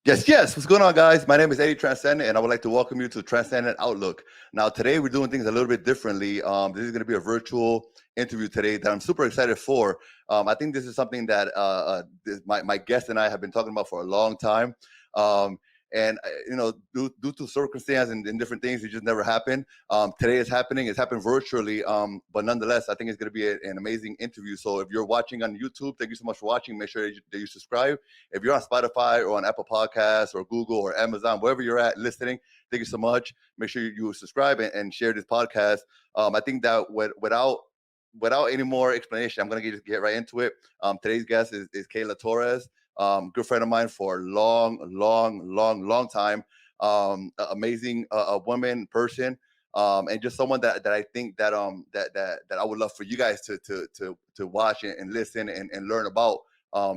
Yes. What's going on, guys? My name is Eddie Tranzcendent, and I would like to welcome you to Transcendent Outlook. Now, today we're doing things a little bit differently. This is going to be a virtual interview today that I'm super excited for. I think this is something that my guest and I have been talking about for a long time. Um, due to circumstance and different things, it just never happened. Today is happening. It's happened virtually, but nonetheless, I think it's going to be an amazing interview. So if you're watching on YouTube, thank you so much for watching. Make sure that you subscribe. If you're on Spotify or on Apple Podcasts or Google or Amazon, wherever you're at listening, thank you so much. Make sure you subscribe and share this podcast. I think that without any more explanation, I'm going to get right into it. Today's guest is Keila Torres, good friend of mine for a long time. Amazing woman, person, and just someone that I think that I would love for you guys to watch and listen and learn about.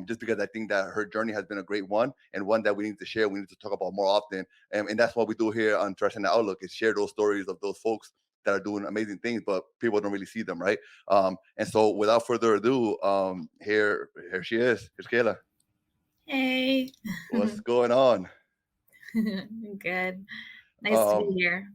Just because I think that her journey has been a great one and one that we need to share. We need to talk about more often. And that's what we do here on Transcendent Outlook is share those stories of those folks that are doing amazing things, but people don't really see them, right? And so without further ado, here she is. Here's Keila. Hey. What's going on? Good. Nice to be Um, here.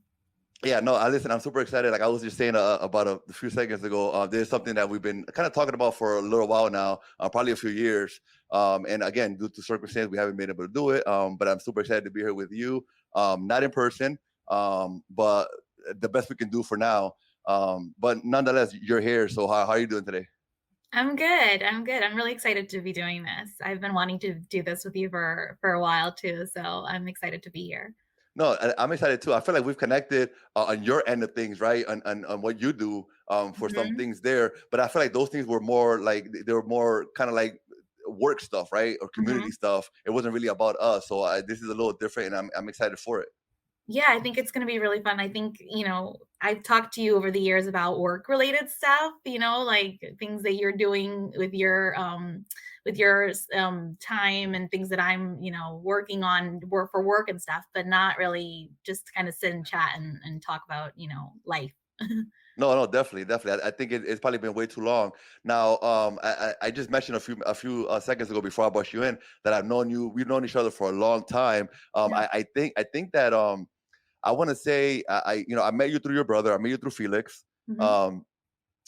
Yeah, no, I listen. I'm super excited. Like I was just saying about a few seconds ago, there's something that we've been kind of talking about for a little while now, probably a few years. And again, due to circumstances, we haven't been able to do it. But I'm super excited to be here with you, not in person, but the best we can do for now. But nonetheless, you're here. So how are you doing today? I'm good. I'm really excited to be doing this. I've been wanting to do this with you for a while too, so I'm excited to be here. No, I'm excited too. I feel like we've connected on your end of things, right? On what you do for some hmm things there. But I feel like those things were more like they were more kind of like work stuff, right? Or community hmm stuff. It wasn't really about us. So this is a little different, and I'm excited for it. Yeah, I think it's going to be really fun. I think, I've talked to you over the years about work related stuff, like things that you're doing with your time and things that I'm, working on work for work and stuff, but not really just kind of sit and chat and talk about, life. No, definitely. I think it's probably been way too long. Now, I just mentioned a few seconds ago before I brought you in that we've known each other for a long time. Yeah. I think that I want to say I met you through your brother. I met you through Felix. hmm Um,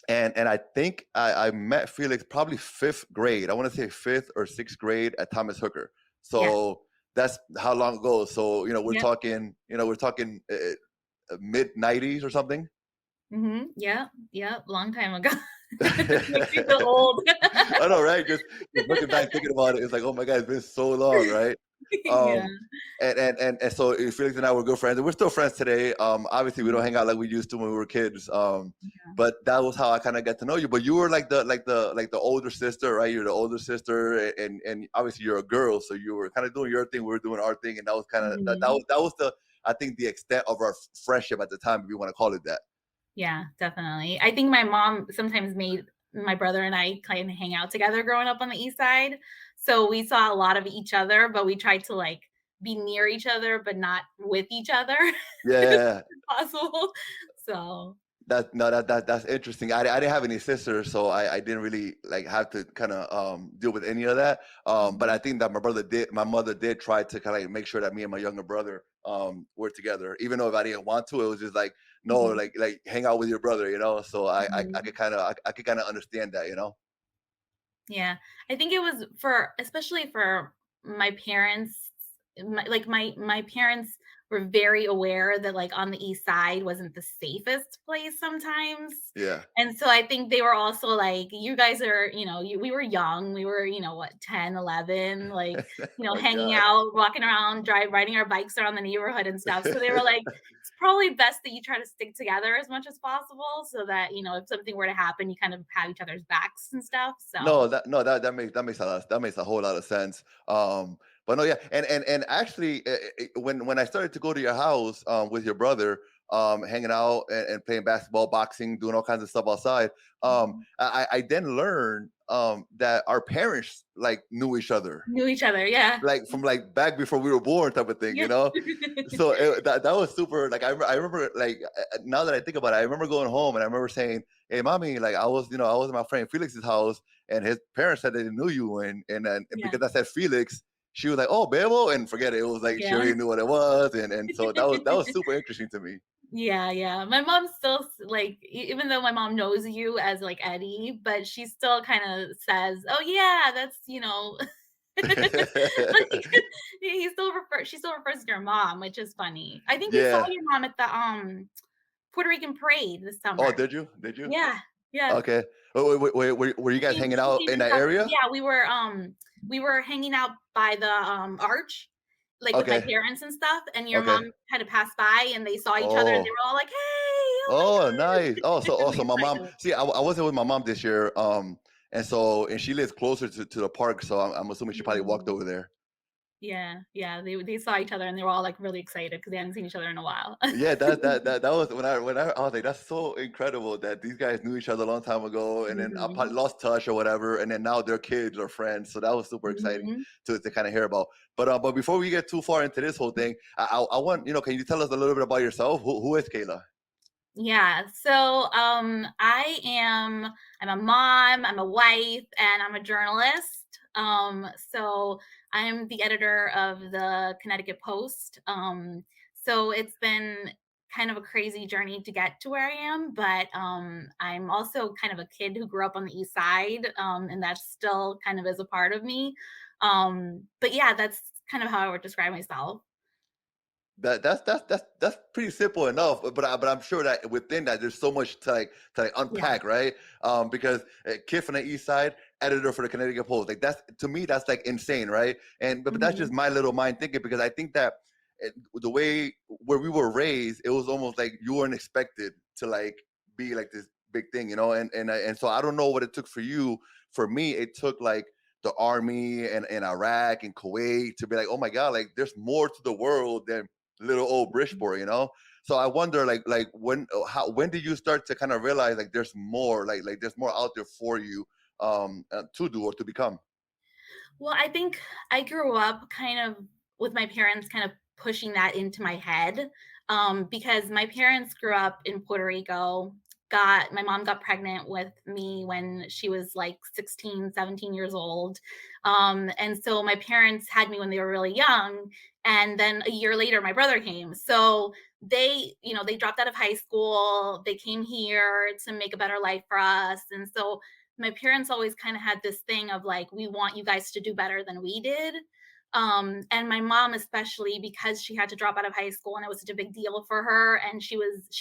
and I think I met Felix probably fifth grade. I want to say fifth or sixth grade at Thomas Hooker. Yeah. So that's how long ago. So Yep. we're talking mid '90s or something. Yeah. Yeah. Long time ago. Makes me feel old. I know, right? Just looking back, thinking about it, it's like, oh my god, it's been so long, right? Yeah. Um, and so Felix and I were good friends, and we're still friends today. Obviously, we don't hang out like we used to when we were kids. Yeah. But that was how I kind of got to know you. But you were like the older sister, right? You're the older sister, and obviously you're a girl, so you were kind of doing your thing, we were doing our thing, and that was kind of Mhm. that was the I think the extent of our friendship at the time, if you want to call it that. Yeah, definitely. I think my mom sometimes made my brother and I kind of hang out together growing up on the East Side. So we saw a lot of each other, but we tried to like be near each other, but not with each other if Yeah, possible. So that no that's interesting. I didn't have any sisters, so I didn't really like have to kind of deal with any of that. But I mhm. think that my mother did try to kind of like make sure that me and my younger brother were together, even though if I didn't want to. It was just like no, Mhm. like hang out with your brother, you know. So I Mhm. could kind of I could kind of understand that, you know. Yeah. I think it was for especially for my parents, my parents were very aware that like on the East Side wasn't the safest place sometimes. Yeah. And so I think they were also like, you guys are, we were young. We were, what, 10, 11, like, My hanging God. out, walking around, riding our bikes around the neighborhood and stuff. So they were like, it's probably best that you try to stick together as much as possible so that, if something were to happen, you kind of have each other's backs and stuff. So, That makes a whole lot of sense. But no, yeah, and actually, when I started to go to your house with your brother, hanging out and playing basketball, boxing, doing all kinds of stuff outside, mhm. I then learned that our parents like knew each other, Knew each other, yeah. like from like back before we were born, type of thing, Yeah. you know. So that was super. Like I remember like now that I think about it, I remember going home and I remember saying, "Hey, mommy, like I was at my friend Felix's house, and his parents said they knew you, and Yeah. because I said Felix, she was like, "Oh, Bebo," and forget it. It was like she Yeah. already knew what it was, and so that was super interesting to me. Yeah, yeah. My mom still like even though my mom knows you as like Eddie, but she still kind of says, "Oh yeah, that's like she still refers to your mom, which is funny. I think we saw Yeah. your mom at the Puerto Rican parade this Oh, summer. did you? Did you? Yeah, yeah. Okay. Were you guys hanging She out came in and that got area? yeah, we were hanging out by the arch, like with my Okay. parents and stuff, and your mom Okay. had to pass by and they saw each other and they Oh. were all like, "Hey, oh my Oh, nice. God." Oh, so Really also my mom. excited. See, I wasn't with my mom this year. And she lives closer to the park, so I'm assuming she probably walked Mm. over there. Yeah, yeah, they saw each other and they were all like really excited because they hadn't seen each other in a while. Yeah, that was when I was like, that's so incredible that these guys knew each other a long time ago, and then I probably Mhm, lost touch or whatever, and then now they're kids or friends. So that was super exciting mhm. to kind of hear about. But before we get too far into this whole thing, I want can you tell us a little bit about yourself? Who is Kayla? Yeah. So I'm a mom, I'm a wife, and I'm a journalist. So I'm the editor of the Connecticut Post. So it's been kind of a crazy journey to get to where I am, but I'm also kind of a kid who grew up on the east side, and that still kind of is a part of me. But yeah, that's kind of how I would describe myself. That's pretty simple enough, but I'm sure that within that there's so much to Yeah. unpack, right? Because kid from the East Side, editor for the Connecticut Post, like that's to me that's like insane, right? But that's Mhm. just my little mind thinking because I think that the way where we were raised, it was almost like you weren't expected to like be like this big thing, and so I don't know what it took for you. For me, it took like the army and Iraq and Kuwait to be like, oh my god, like there's more to the world than little old Bridgeport. So I wonder, like when did you start to kind of realize like there's more, like there's more out there for you to do or to become? Well, I think I grew up kind of with my parents kind of pushing that into my head, because my parents grew up in Puerto Rico. Got my mom got pregnant with me when she was like 16, 17 years old. And so my parents had me when they were really young. And then a year later, my brother came. So they dropped out of high school. They came here to make a better life for us. And so my parents always kind of had this thing of like, we want you guys to do better than we did. And my mom, especially because she had to drop out of high school and it was such a big deal for her. And she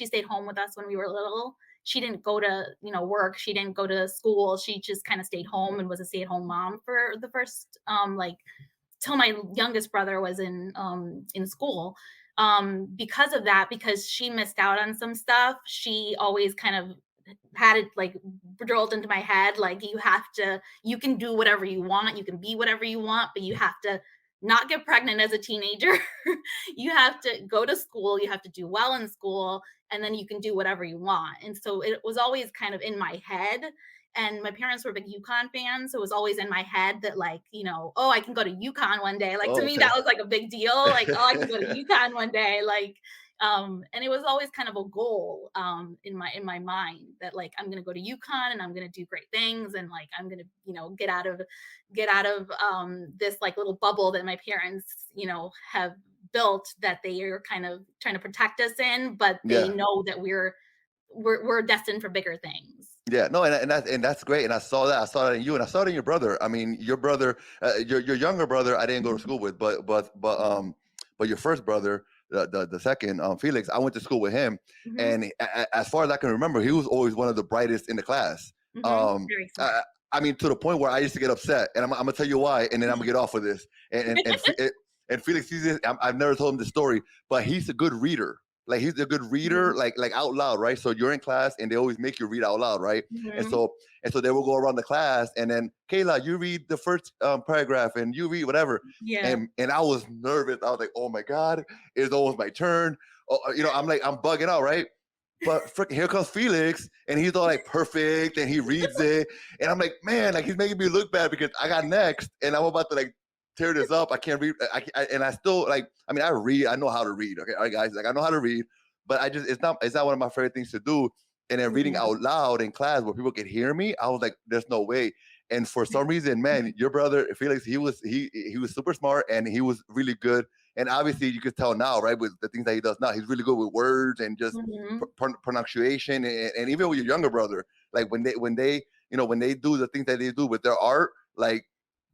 stayed home with us when we were little. She didn't go to, work. She didn't go to school. She just kind of stayed home and was a stay-at-home mom for the first, like till my youngest brother was in school. Because of that, because she missed out on some stuff, she always kind of had it like drilled into my head like you can do whatever you want, you can be whatever you want, but you have to not get pregnant as a teenager. You have to go to school, you have to do well in school, and then you can do whatever you want. And so it was always kind of in my head. And my parents were big UConn fans, so it was always in my head that like, oh, I can go to UConn one day. Like to Oh, me, that okay. was like a big deal. Like, oh, I can go to UConn one day. Like, and it was always kind of a goal in my mind that like I'm gonna go to UConn and I'm gonna do great things and like I'm gonna get out of this like little bubble that my parents have built that they are kind of trying to protect us in, but they Yeah. know that we're destined for bigger things. Yeah, no, and that's great. And I saw that in you, and I saw it in your brother. I mean, your brother, your younger brother, I didn't go to Mhm. school with, but your first brother, the second, Felix, I went to school with him, Mhm. and as far as I can remember, he was always one of the brightest in the class. Mhm. Um, Very I, smart. I mean, to the point where I used to get upset, and I'm gonna tell you why, and then I'm gonna get off of this. And Felix sees this. I've never told him the story, but he's a good reader. Like he's a good reader, Mhm. like out loud, right? So you're in class and they always make you read out loud, right? And Mhm. so and so they will go around the class and then Kayla, you read the first paragraph and you read whatever. Yeah. And I was nervous. I was like, oh my God, it's almost my turn. Oh, I'm like, I'm bugging out, right? But here comes Felix, and he's all like perfect, and he reads it, and I'm like, man, like he's making me look bad because I got next, and I'm about to like tear this up. I can't read, and I still like. I mean, I read. I know how to read. Okay, all right, guys. Like I know how to read, but it's not one of my favorite things to do. And then reading Yeah. out loud in class where people can hear me, I was like, there's no way. And for some reason, man, your brother Felix, he was super smart and he was really good. And obviously, you could tell now, right, with the things that he does now, he's really good with words and just Mhm. pronunciation. And even with your younger brother, like when they do the things that they do with their art, like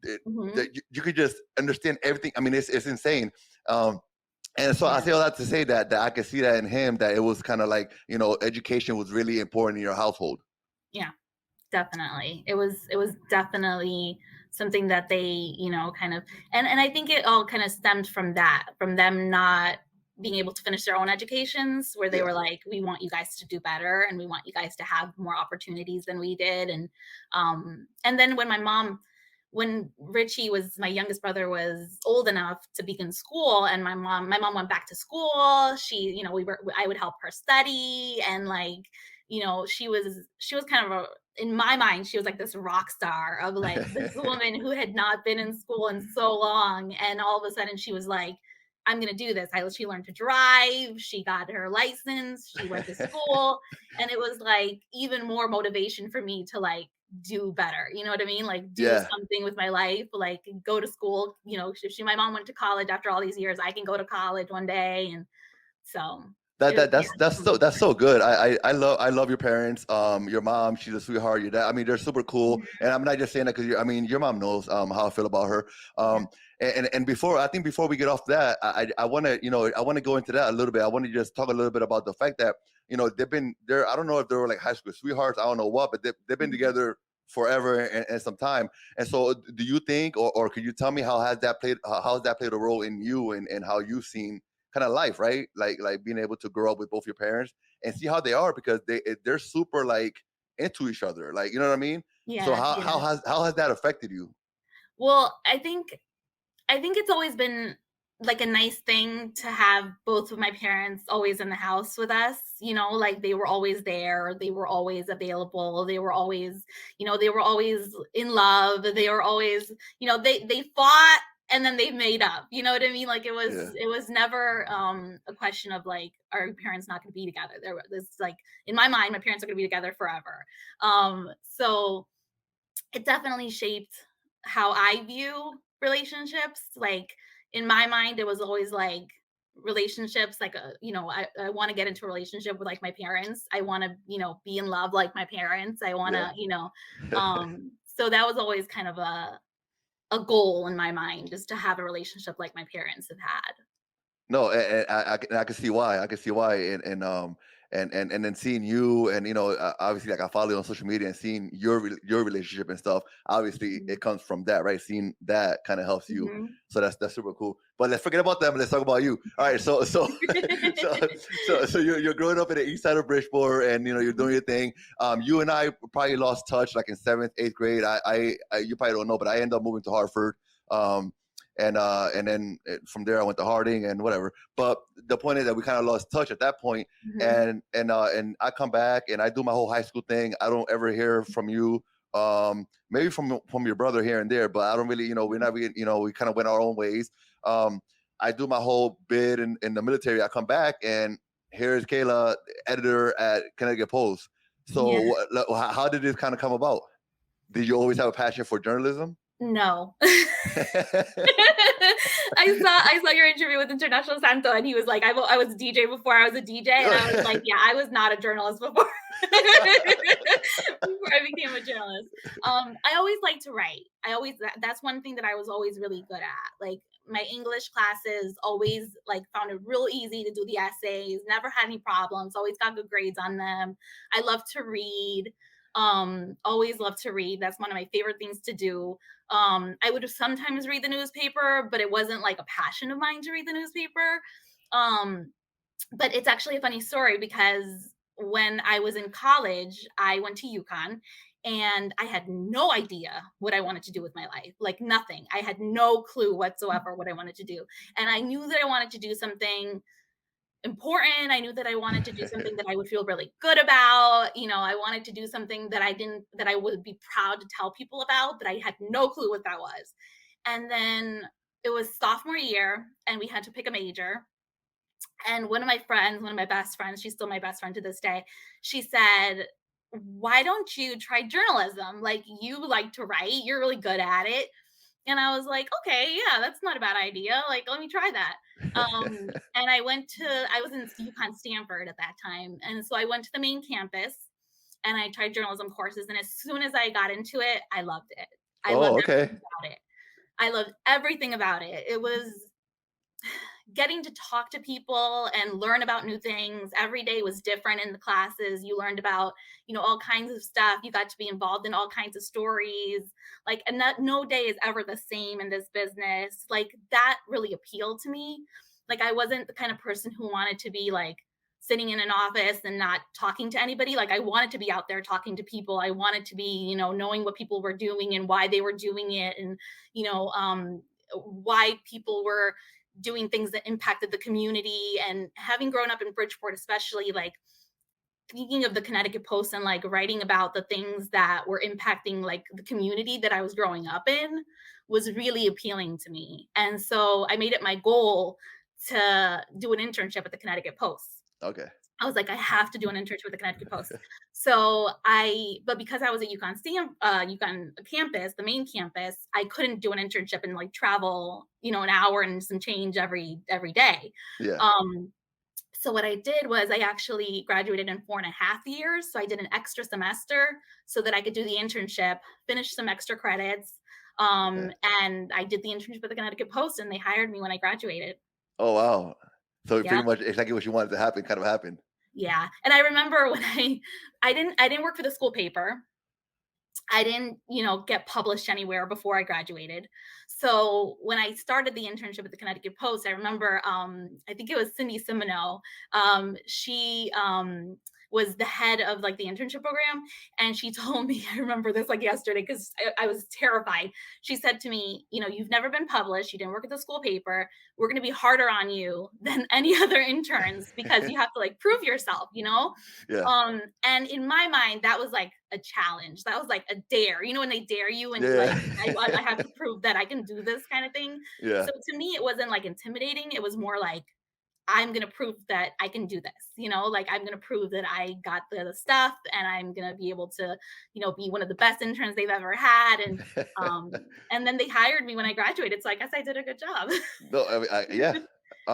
Mhm. you could just understand everything. I mean, it's insane. Um, and so I Yeah. say all that to say that I could see that in him, that it was kind of like, education was really important in your household. Yeah. Definitely. It was definitely something that they, kind of, and I think it all kind of stemmed from that, from them not being able to finish their own educations, where they Yeah. were like, we want you guys to do better and we want you guys to have more opportunities than we did. And then when Richie was my youngest brother was old enough to begin school, and my mom went back to school. I would help her study, and like, she was kind of in my mind, she was like this rock star of like this woman who had not been in school in so long. And all of a sudden she was like, I'm going to do this. She learned to drive. She got her license. She went to school. And it was like even more motivation for me to like do better. You know what I mean? Like do Yeah. something with my life, like go to school. My mom went to college after all these years. I can go to college one day. And so That, it, that yeah, that's that's it's so really that's so good. I love your parents. Your mom, she's a sweetheart. Your dad, I mean, they're super cool. important. And I'm not just saying that because I mean, your mom knows how I feel about her. Yeah. Um, and before we get off that, I want to go into that a little bit. I want to just talk a little bit about the fact that they've been there. I don't know if they were like high school sweethearts. I don't know what, but they've been Mhm. together forever and some time. And so, do you think, or could you tell me how has that played a role in you and how you've seen kind of life, right? Like being able to grow up with both your parents and see how they are, because they're super like into each other, like, you know what I mean? So Yeah. how has that affected you? Well, I think it's always been like a nice thing to have both of my parents always in the house with us, like they were always there, they were always available, they were always in love, they were always, they fought and then they made up. You know what I mean? Like Yeah. it was never a question of like our parents not going to be together. This like in my mind, my parents are going to be together forever. So it definitely shaped how I view relationships. Like in my mind, it was always like relationships, like I want to get into a relationship with like my parents. I want to, be in love like my parents. I want Yeah. to, so that was always kind of a goal in my mind, is to have a relationship like my parents have had. No, and I can see why. I can see why, and then seeing you, and obviously, like, I follow you on social media and seeing your relationship and stuff. Obviously, Mhm. it comes from that, right? Seeing that kind of helps you, Mhm. so that's super cool. But let's forget about them. Let's talk about you. All right, so so so you're growing up in the east side of Bridgeport, and you're doing Mhm. your thing. You and I probably lost touch like in seventh, eighth grade. You probably don't know, but I ended up moving to Hartford. Um, and then from there I went to Harding and whatever. But the point is that we kind of lost touch at that point, Mhm. and I come back and I do my whole high school thing. I don't ever hear from you. Maybe from your brother here and there, but I don't really, we're not really, we kind of went our own ways. Um, I do my whole bid in the military. I come back and here's Keila, editor at Connecticut Post. Yeah. So how did this kind of come about? Did you always have a passion for journalism? No. I saw your interview with International Santo, and he was like, I was a DJ before I was a DJ, and I was like, yeah, I was not a journalist before before I became a journalist. I always like to write. That's one thing that I was always really good at. Like my English classes always like found it real easy to do the essays. Never had any problems. Always got good grades on them. I love to read. Always love to read. That's one of my favorite things to do. I would sometimes read the newspaper, but it wasn't like a passion of mine to read the newspaper. Um, but it's actually a funny story, because when I was in college, I went to UConn and I had no idea what I wanted to do with my life. Like nothing. I had no clue whatsoever what I wanted to do. And I knew that I wanted to do something important. I knew that I wanted to do something that I would feel really good about. I wanted to do something that I would be proud to tell people about, but I had no clue what that was. And then it was sophomore year and we had to pick a major. And one of my best friends, she's still my best friend to this day, she said, why don't you try journalism? Like, you like to write, you're really good at it. And I was like, okay, yeah, that's not a bad idea. Like, let me try that. And I was in UConn Stanford at that time. And so I went to the main campus and I tried journalism courses. And as soon as I got into it, I loved it. I Oh, loved okay. everything about it. I loved everything about it. It was getting to talk to people and learn about new things. Every day was different in the classes. You learned about, all kinds of stuff. You got to be involved in all kinds of stories. Like, and that no day is ever the same in this business. Like, that really appealed to me. Like, I wasn't the kind of person who wanted to be like sitting in an office and not talking to anybody. Like, I wanted to be out there talking to people. I wanted to be, knowing what people were doing and why they were doing it, and you know why people were doing things that impacted the community. And having grown up in Bridgeport, especially, like thinking of the Connecticut Post and like writing about the things that were impacting like the community that I was growing up in was really appealing to me. And so I made it my goal to do an internship at the Connecticut Post. Okay. I was like, I have to do an internship with the Connecticut Post. But because I was at UConn campus, the main campus, I couldn't do an internship and like travel, an hour and some change every day. Yeah. Um, so what I did was I actually graduated in 4.5 years. So I did an extra semester so that I could do the internship, finish some extra credits. Okay. And I did the internship at the Connecticut Post, and they hired me when I graduated. Oh, wow. So Yeah. pretty much exactly what you wanted to happen kind of happened. Yeah, and I remember when I didn't work for the school paper. I didn't, get published anywhere before I graduated. So when I started the internship at the Connecticut Post, I remember, I think it was Cindy Simoneau. She was the head of like the internship program, and she told me, I remember this like yesterday because I was terrified. She said to me, you've never been published, you didn't work at the school paper. We're going to be harder on you than any other interns because you have to like prove yourself. Yeah. And in my mind, that was like a challenge. That was like a dare, when they dare you and Yeah. like, I have to prove that I can do this kind of thing. Yeah. So to me, it wasn't like intimidating. It was more like, I'm going to prove that I can do this, like I'm going to prove that I got the stuff, and I'm going to be able to, be one of the best interns they've ever had. And then they hired me when I graduated. So I guess I did a good job. No, I mean, yeah.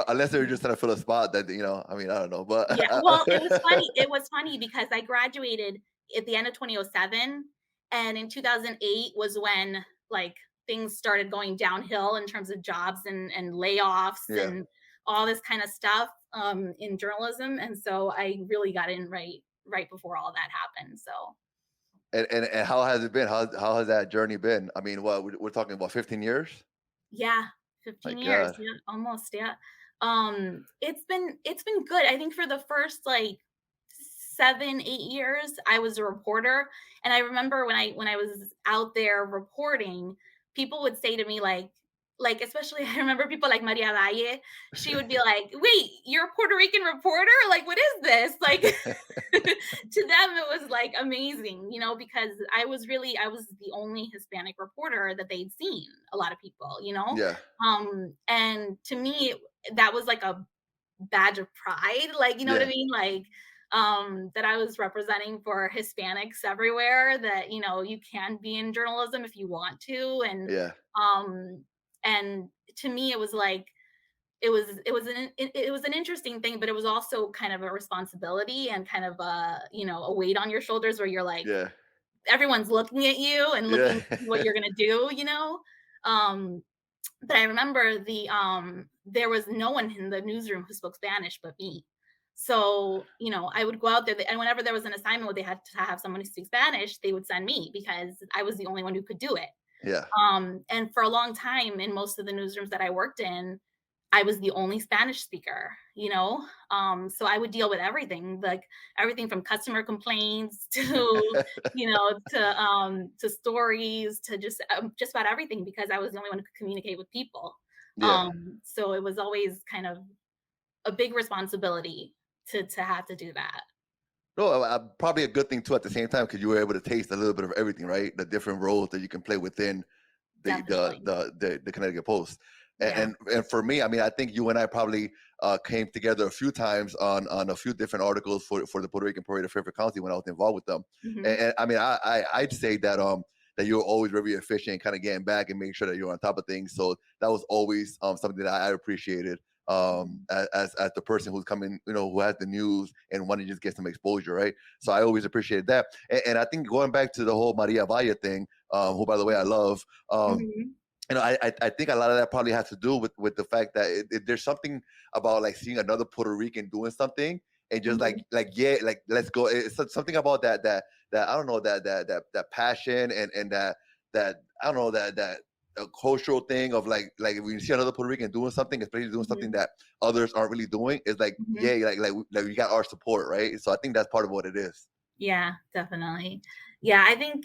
Unless they were just trying to fill a spot that, I mean, I don't know, but Yeah, well, it was funny. It was funny because I graduated at the end of 2007, and in 2008 was when like things started going downhill in terms of jobs and layoffs yeah. and all this kind of stuff in journalism. And so I really got in right before all that happened. So And how has it been? How has that journey been? I mean, what we're talking about 15 years? yeah, My 15 years, God. yeah, almost, yeah. It's been good. I think for the first like 7, 8 years, I was a reporter. And I remember when I was out there reporting, people would say to me like especially I remember people like Maria Valle. She would be like, "Wait, you're a Puerto Rican reporter? Like, what is this?" Like to them it was like amazing, because I was the only Hispanic reporter that they'd seen, a lot of people. Yeah. And to me that was like a badge of pride, like, you know what I Yeah. mean? Like, that I was representing for Hispanics everywhere, that, you can be in journalism if you want to. Yeah. Um, and to me, it was like, it was an interesting thing, but it was also kind of a responsibility and kind of a weight on your shoulders where you're like, Yeah. everyone's looking at you and Yeah. looking to see what you're going to do. Um, but I remember there was no one in the newsroom who spoke Spanish but me. So, I would go out there, and whenever there was an assignment where they had to have someone who speaks Spanish, they would send me because I was the only one who could do it. Yeah. And for a long time in most of the newsrooms that I worked in, I was the only Spanish speaker. So I would deal with everything, like everything from customer complaints to, to stories, to just about everything, because I was the only one who could communicate with people. Yeah. So it was always kind of a big responsibility to have to do that. No, probably a good thing too at the same time because you were able to taste a little bit of everything, right? The different roles that you can play within the Definitely. Connecticut Post. Yeah. And for me, I mean, I think you and I probably came together a few times on a few different articles for the Puerto Rican Parade of Fairfield County when I was involved with them. Hmm. And I mean, I'd say that that you're always very efficient, kind of getting back and making sure that you're on top of things. So that was always something that I appreciated as the person who's coming, who has the news and want to just get some exposure, right? So I always appreciated that. And I think going back to the whole Maria Valle thing, who by the way I love. Hmm. I think a lot of that probably has to do with the fact that there's something about like seeing another Puerto Rican doing something and just Hmm. yeah, like let's go. It's something about that I don't know, that passion and that I don't know, that a cultural thing of like when you see another Puerto Rican doing something, especially doing something Hmm. that others aren't really doing, it's like Hmm. yeah, like we got our support, right? So I think that's part of what it is. Yeah, definitely. Yeah, I think,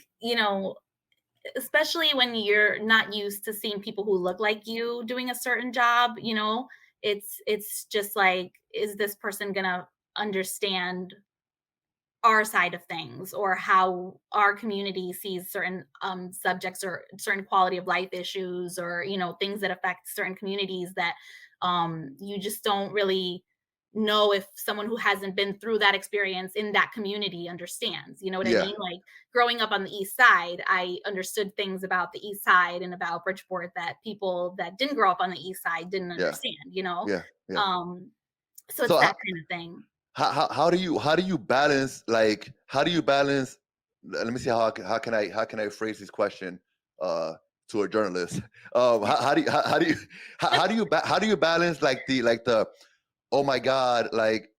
especially when you're not used to seeing people who look like you doing a certain job, it's just like, is this person gonna understand our side of things, or how our community sees certain subjects or certain quality of life issues, or things that affect certain communities that you just don't really know if someone who hasn't been through that experience in that community understands. You know what I Yeah, mean? Like, growing up on the east side, I understood things about the east side and about Bridgeport that people that didn't grow up on the east side didn't yeah, understand. yeah, yeah. um so it's So that kind of thing. how do you balance, let me see how can I phrase this question uh to a journalist. How do you balance like the oh my god, like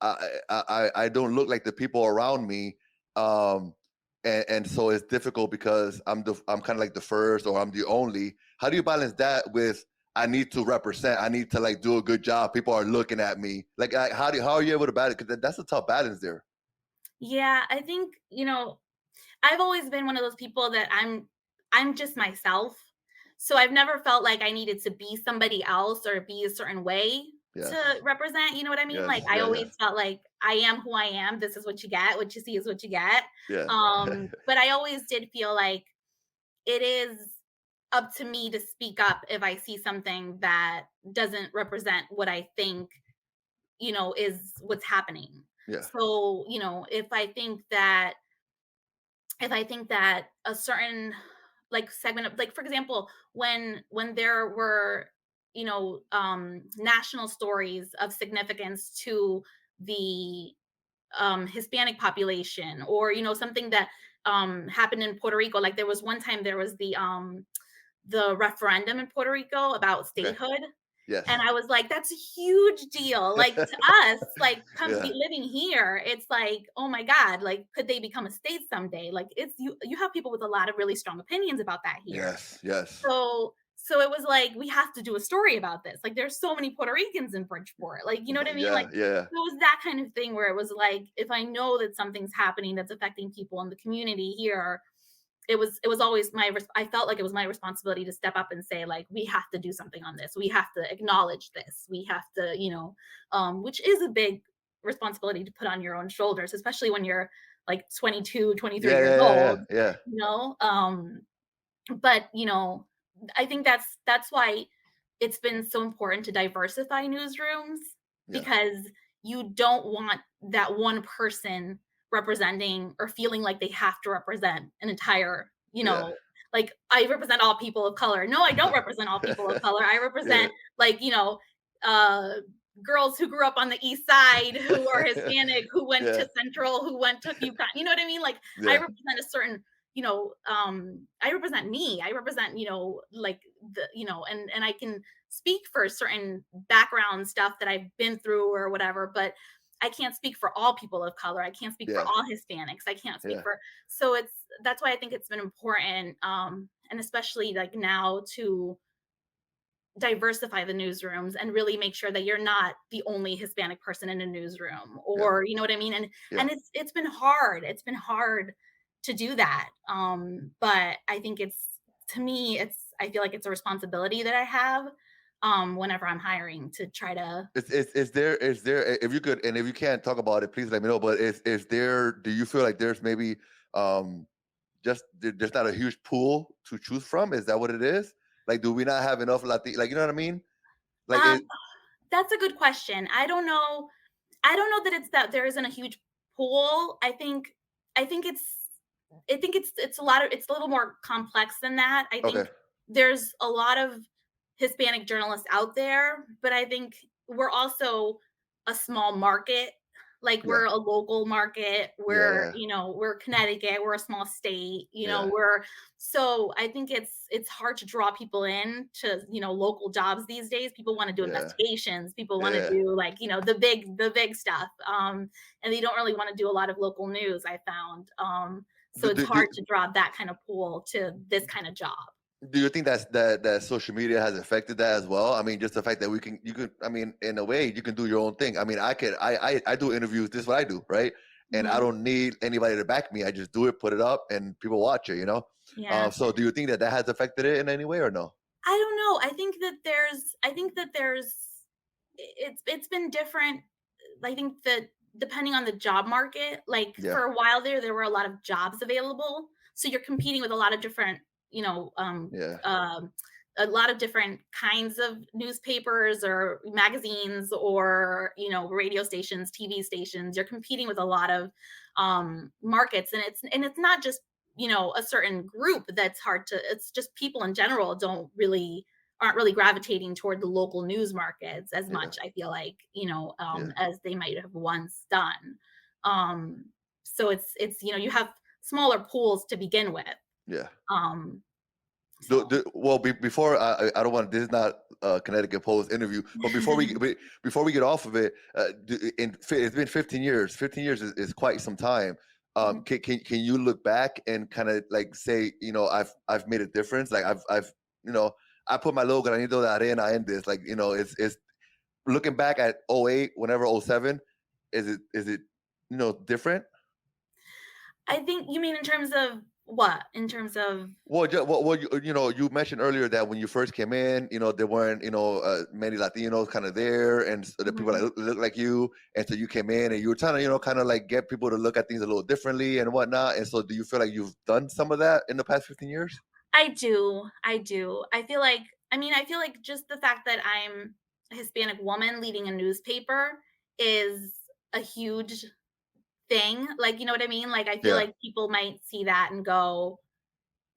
I don't look like the people around me, um and so it's difficult because I'm kind of like the first, or I'm the only. How do you balance that with I need to represent, I need to like do a good job, people are looking at me, like how are you able to balance, because that's a tough balance there. Yeah, I think, I've always been one of those people that I'm just myself. So I've never felt like I needed to be somebody else or be a certain way to Yes, represent, you know what I mean? Like, yes, I yeah, always yes, felt like I am who I am. This is what you get. What you see is what you get. yeah. But I always did feel like it is up to me to speak up if I see something that doesn't represent what I think, is what's happening. Yeah, So, if I think that a certain, like, segment of, like, for example, when there were, national stories of significance to the Hispanic population, or something that happened in Puerto Rico. Like, there was one time, there was the referendum in Puerto Rico about okay, statehood, and yes. I was like, "That's a huge deal." Like, to us, like, come Yeah, be living here, it's like, "Oh my god, like, could they become a state someday?" Like, it's you have people with a lot of really strong opinions about that here. yes, yes, So it was like, we have to do a story about this. Like, there's so many Puerto Ricans in Bridgeport. Like, you know what I mean? Like, yeah, yeah, it was that kind of thing where it was like, if I know that something's happening that's affecting people in the community here, it was always I felt like it was my responsibility to step up and say, like, we have to do something on this. We have to acknowledge this. We have to, which is a big responsibility to put on your own shoulders, especially when you're like 22, 23 yeah, years yeah, yeah, yeah, old, yeah, you know? But I think that's why it's been so important to diversify newsrooms, yeah, because you don't want that one person representing or feeling like they have to represent an entire, yeah. like, I represent all people of color. No, I don't represent all people of color. I Yeah. represent, like, uh girls who grew up on the east side, who are Hispanic, who went Yeah, to Central, who went took UConn. You know what I mean? Like, I yeah, represent a certain, I represent me. I represent, like, and I can speak for certain background stuff that I've been through or whatever, but I can't speak for all people of color. I can't speak for yeah, all Hispanics. I can't speak yeah. for, so that's why I think it's been important, and especially like now, to diversify the newsrooms and really make sure that you're not the only Hispanic person in a newsroom, Yeah, or you know what I mean? And yeah. it's been hard. It's been hard to do that. But I think to me, I feel like it's a responsibility that I have whenever I'm hiring, to try to. Is there, if you could, and if you can't talk about it, please let me know. But is there? Do you feel like there's maybe um there's not a huge pool to choose from? Is that what it is? Like, do we not have enough Latin? Like, you know what I mean? Like, Um, that's a good question. I don't know that it's that there isn't a huge pool. I think it's a lot of it's a little more complex than that. I okay, think there's a lot of Hispanic journalists out there, but I think we're also a small market. Like yeah, we're a local market. yeah, We're, yeah, we're Connecticut, we're a small state, yeah, we're so I think it's hard to draw people in to, local jobs these days. People want to do yeah, investigations, people want to yeah. do like, the big stuff. And they don't really want to do a lot of local news, I found. So Do, it's do, do, hard to draw that kind of pool to this kind of job. do you think that social media has affected that as well? I mean, just the fact that you can, I mean, in a way, you can do your own thing. I mean, I do interviews. This is what I do, right? And I Mhm. don't need anybody to back me. I just do it, put it up, and people watch it. Yeah. So, do you think that has affected it in any way or no? I don't know. I think that there's it's been different. I think that depending on the job market, like Yeah, for a while there were a lot of jobs available. So you're competing with a lot of different, yeah, a lot of different kinds of newspapers or magazines or, radio stations, TV stations. You're competing with a lot of markets, and it's not just, a certain group that's hard to it's just people in general aren't really gravitating toward the local news markets as yeah, much, I feel like, yeah, as they might have once done. Um, so it's you have smaller pools to begin with. yeah. Um, so Well, before I don't want, this is not a Connecticut Post interview, but before we get off of it, it's been 15 years. 15 years is quite some time. Mhm. Can you look back and kind of like say, I've made a difference. Like you know I put my little granito de arena in this. Like, it's looking back at '08, whenever '07, is it different? I think you mean in terms of what? In terms of Well, you mentioned earlier that when you first came in, there weren't, many Latinos kind of there, and the people that Mhm. look like you, and so you came in and you were trying to, kind of like get people to look at things a little differently and whatnot. And so, do you feel like you've done some of that in the past 15 years? I do. I do. I feel like just the fact that I'm a Hispanic woman leading a newspaper is a huge thing. Like, you know what I mean? Like, I feel Yeah, like people might see that and go,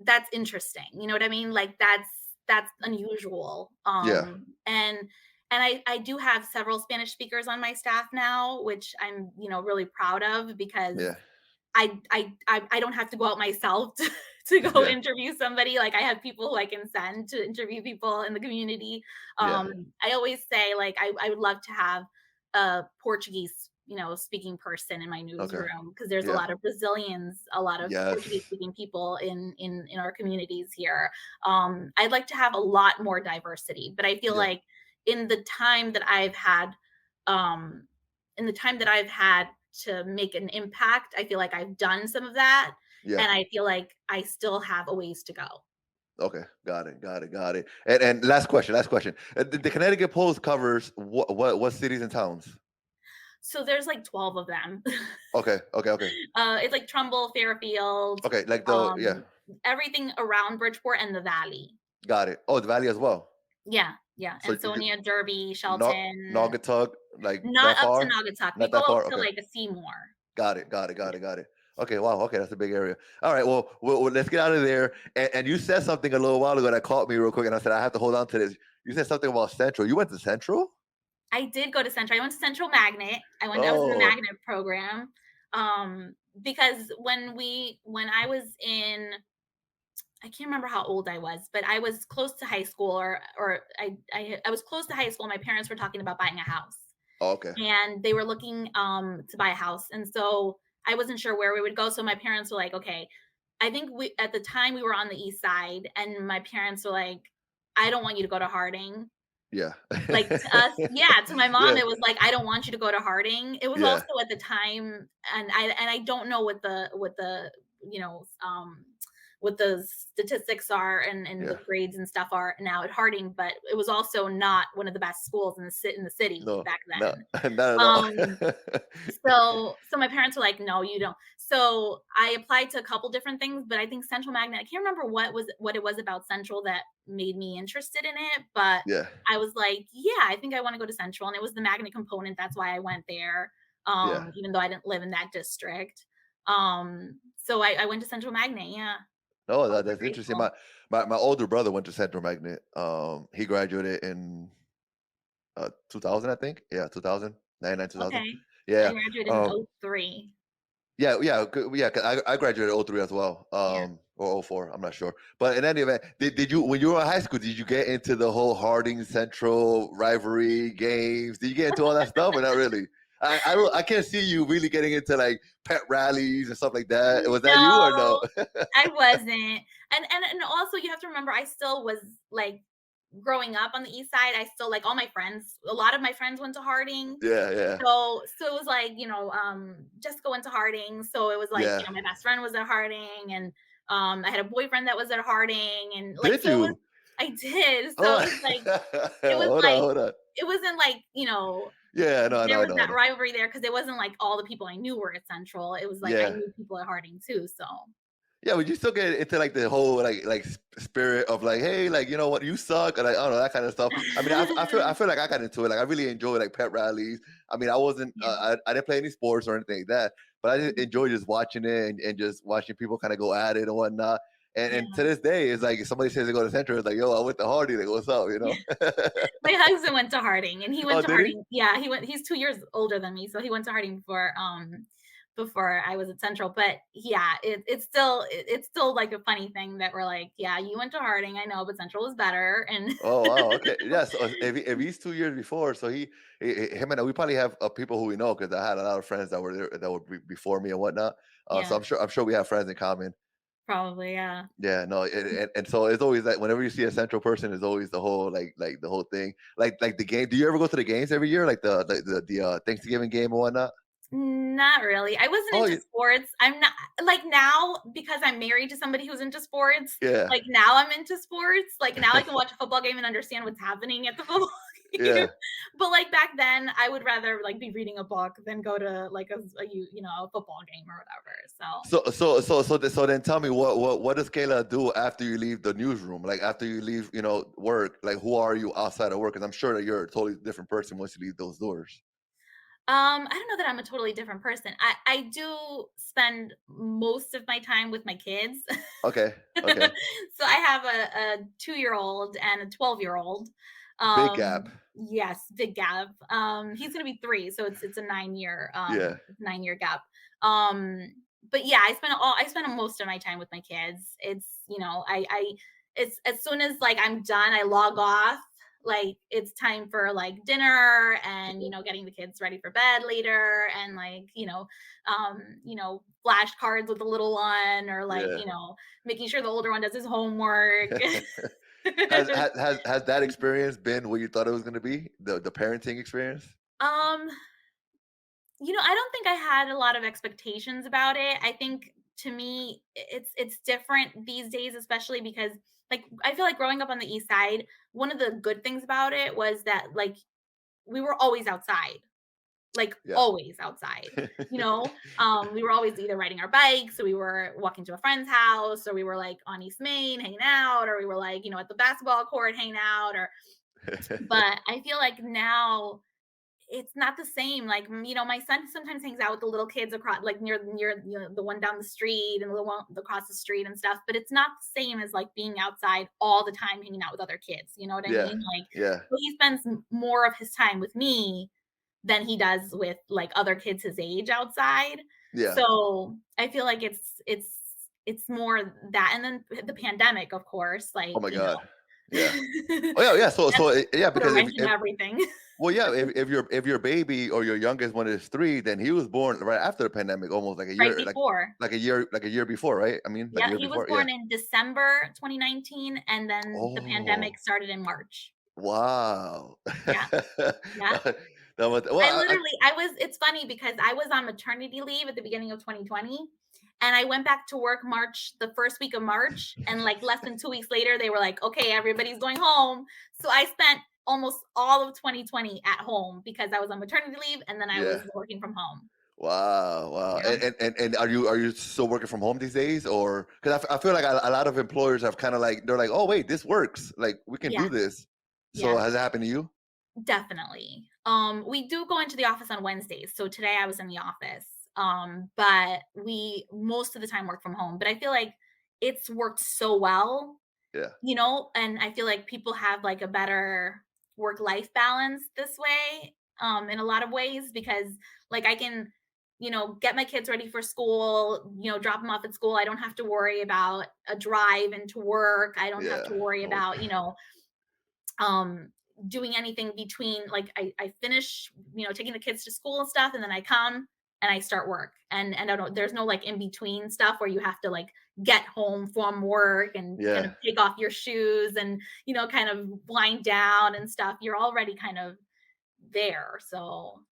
"That's interesting." You know what I mean? Like, that's unusual. yeah, And I do have several Spanish speakers on my staff now, which I'm, really proud of because yeah, I don't have to go out myself to go yeah, interview somebody. Like I have people who I can send to interview people in the community. yeah. I always say like I would love to have a Portuguese, speaking person in my Okay. newsroom because there's a Yeah. lot of Brazilians, a lot of Portuguese Yes. speaking people in our communities here. I'd like to have a lot more diversity, but I feel Yeah. like in the time that I've had, um, in the time that I've had to make an impact. I feel like I've done some of that, Yeah. and I feel like I still have a ways to go. Okay. Got it. Got it. Got it. And last question. Last question. The Connecticut Post covers what cities and towns? So there's like 12 of them. Okay. Okay. Okay. It's like Trumbull, Fairfield, Okay. Like yeah. um, everything around Bridgeport and the Valley. Got it. Oh, the Valley as well. Yeah, yeah. So you Ansonia, Derby, Nog Shelton, Naugatuck, like not that up to far? Naugatuck. We Not go that out far? to Okay. like a Seymour. Got it. Got it. Yeah. Got it. Got it. Okay. Wow. Okay. That's a big area. All right. Well, let's get out of there. And you said something a little while ago that caught me real quick, and I said I have to hold on to this. You said something about Central. You went to Central? I did go to Central. I went to Central Magnet. I was in the Oh. magnet program. Because when I was in I can't remember how old I was, but I was close to high school or I was close to high school. My parents were talking about buying a house Oh, okay. and they were looking to buy a house. And so I wasn't sure where we would go. So my parents were like, okay, I think we at the time we were on the east side and my parents were like, I don't want you to go to Harding. Yeah. Like, to us yeah, to my mom, Yeah. it was like, "I don't want you to go to Harding." It was also Yeah. at the time and I don't know you know, what the statistics are and Yeah. the grades and stuff are now at Harding, but it was also not one of the best schools in the city No, back not then. not at all. Um, so my parents were like, "No, you don't." So I applied to a couple different things, but I think Central Magnet, I can't remember what it was about Central that made me interested in it, but Yeah, I was like, yeah, I think I want to go to Central. And it was the magnet component. That's why I went there. yeah. Even though I didn't live in that district. So I went to Central Magnet. Yeah. No, That was a that's great interesting. school. My older brother went to Central Magnet. He graduated in 2000, I think. Yeah, 2000, 2000. Okay. I Yeah. graduated in Um, '03. yeah, yeah, yeah. 'Cause I graduated '03 as well, Yeah. or '04. I'm not sure. But in any event, did you when you were in high school? Did you get into the whole Harding Central rivalry games? Did you get into all that stuff, or not really? I can't see you really getting into like pet rallies and stuff like that. Was that you or no? No, I wasn't. And also you have to remember I still was like growing up on the east side, I still like all my friends, a lot of my friends went to Harding. Yeah, yeah, So it was like, Jessica went to Harding. So it was like, yeah. my best friend was at Harding and I had a boyfriend that was at Harding and like Did so it was you? I did. So Oh, it was hold on, like hold on. it wasn't like, Yeah, I know, there I was know, I that know. rivalry there because it wasn't like all the people I knew were at Central. It was like I Yeah. knew people at Harding too. So Yeah, would you still get into like the whole spirit of like, hey, like you know what, you suck, or like I don't know that kind of stuff. I mean, I feel like I got into it. Like I really enjoy like pet rallies. I mean, I wasn't, Yeah. I didn't play any sports or anything like that, but I just Mhm. enjoy just watching it and just watching people kind of go at it and whatnot. And to Yeah. this day, it's like if somebody says they go to Central, it's like, yo, I went to Hardy. Like, what's up, you know? My husband went to Harding, and he went Oh, to did he? Harding yeah, he's 2 years older than me, so he went to Harding before I was at Central, but yeah, it's still, like, a funny thing that we're like, "Yeah, you went to Harding, I know, but Central was better," and Oh wow, okay, yeah. So if he's 2 years before, so him and we probably have people who we know because I had a lot of friends that were there that were before me and whatnot. So Yeah, I'm sure we have friends in common. probably, yeah. Yeah, no, and so it's always like whenever you see a Central person, it's always the whole like the whole thing, like the game. Do you ever go to the games every year, like the Thanksgiving game and whatnot? Not really. I wasn't Oh, into sports. I'm not like now because I'm married to somebody who's into sports, yeah, like now I'm into sports. Like now I can watch a football game and understand what's happening at the football game. yeah. But like back then, I would rather like be reading a book than go to like a football game or whatever. So So then tell me what does Kayla do after you leave the newsroom? Like after you leave, work. Like who are you outside of work? Because I'm sure that you're a totally different person once you leave those doors. I don't know that I'm a totally different person. I do spend most of my time with my kids. Okay, okay, So I have a 2-year-old and a 12-year-old. big gap. Yes, big gap. He's gonna be 3, so it's a 9-year, Yeah, 9-year gap. Um, but yeah, I spend most of my time with my kids. It's, it's as soon as like I'm done, I log off. Like it's time for like dinner and getting the kids ready for bed later and like flashcards with the little one or like yeah. making sure the older one does his homework. Has that experience been what you thought it was going to be? The parenting experience? um I don't think I had a lot of expectations about it. I think to me it's different these days, especially because like I feel like growing up on the east side, one of the good things about it was that like we were always outside. Like Yeah. always outside. We were always either riding our bikes, or we were walking to a friend's house, or we were like on East Main hanging out, or we were like, at the basketball court hanging out, or but I feel like now it's not the same. Like, my son sometimes hangs out with the little kids across, like near the one down the street and the one across the street and stuff. But it's not the same as like being outside all the time, hanging out with other kids. You know what I Yeah, mean? Like, yeah, so he spends more of his time with me than he does with like other kids his age outside. yeah. So I feel like it's more that, and then the pandemic, of course, Oh like my god. Yeah. Oh yeah, yeah. that Yeah, put a because wrench in if everything. well, yeah, if your baby or your youngest one is 3, then he was born right after the pandemic, almost like a Right year, before. like a year before, right? I mean, like a Yeah, year he was before. Yeah. born in December 2019, and then the pandemic Oh, started in March. wow. Yeah, yeah. That was I well. literally I was it's funny because I was on maternity leave at the beginning of 2020, and I went back to work the first week of March, and, like, less than 2 weeks later, they were like, "Okay, everybody's going home." So I spent almost all of 2020 at home because I was on maternity leave, and then I Yeah. was working from home. Wow, wow. Yeah. And are you still working from home these days, or because I feel like a lot of employers have kind of like they're like, oh wait, this works, like we can Yeah. do this. So Yeah. has it happened to you? Definitely. We do go into the office on Wednesdays. So today I was in the office. But we most of the time work from home. But I feel like it's worked so well, Yeah, and I feel like people have like a better work-life balance this way, in a lot of ways because like I can, get my kids ready for school, drop them off at school. I don't have to worry about a drive into work. I don't have yeah. to worry Oh, about, um doing anything between like I finish taking the kids to school and stuff and then I come and I start work and I don't there's no like in between stuff where you have to like get home from work and kind yeah. of take off your shoes and kind of wind down and stuff. You're already kind of there, so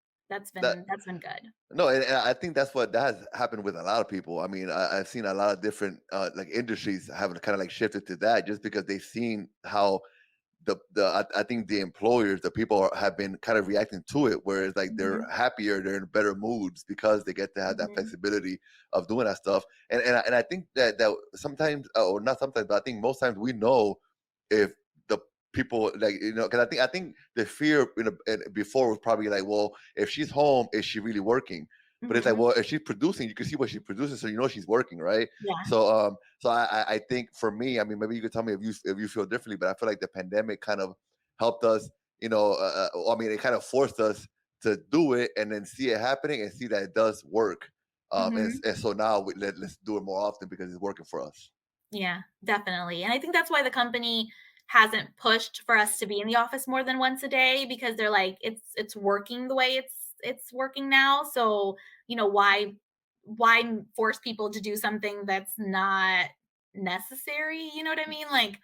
That that's been good. no, and I think that has happened with a lot of people. I mean, I've seen a lot of different like industries have kind of like shifted to that just because they've seen how I think the employers, the people have been kind of reacting to it, where it's like they're Hmm. happier, they're in better moods because they get to have that Hmm. flexibility of doing that stuff. And I think that sometimes, or not sometimes, but I think most times we know if the people like because I think the fear before was probably like, well, if she's home, is she really working? But it's like, Hmm. well, if she's producing, you can see what she's producing, so she's working, right? Yeah. So I think for me, I mean, maybe you could tell me if you feel differently, but I feel like the pandemic kind of helped us. I mean, it kind of forced us to do it and then see it happening and see that it does work. Hmm. And so now let's do it more often because it's working for us. Yeah, definitely. And I think that's why the company hasn't pushed for us to be in the office more than once a day because they're like, it's working the way it's working now. So, why force people to do something that's not necessary? You know what I mean? Like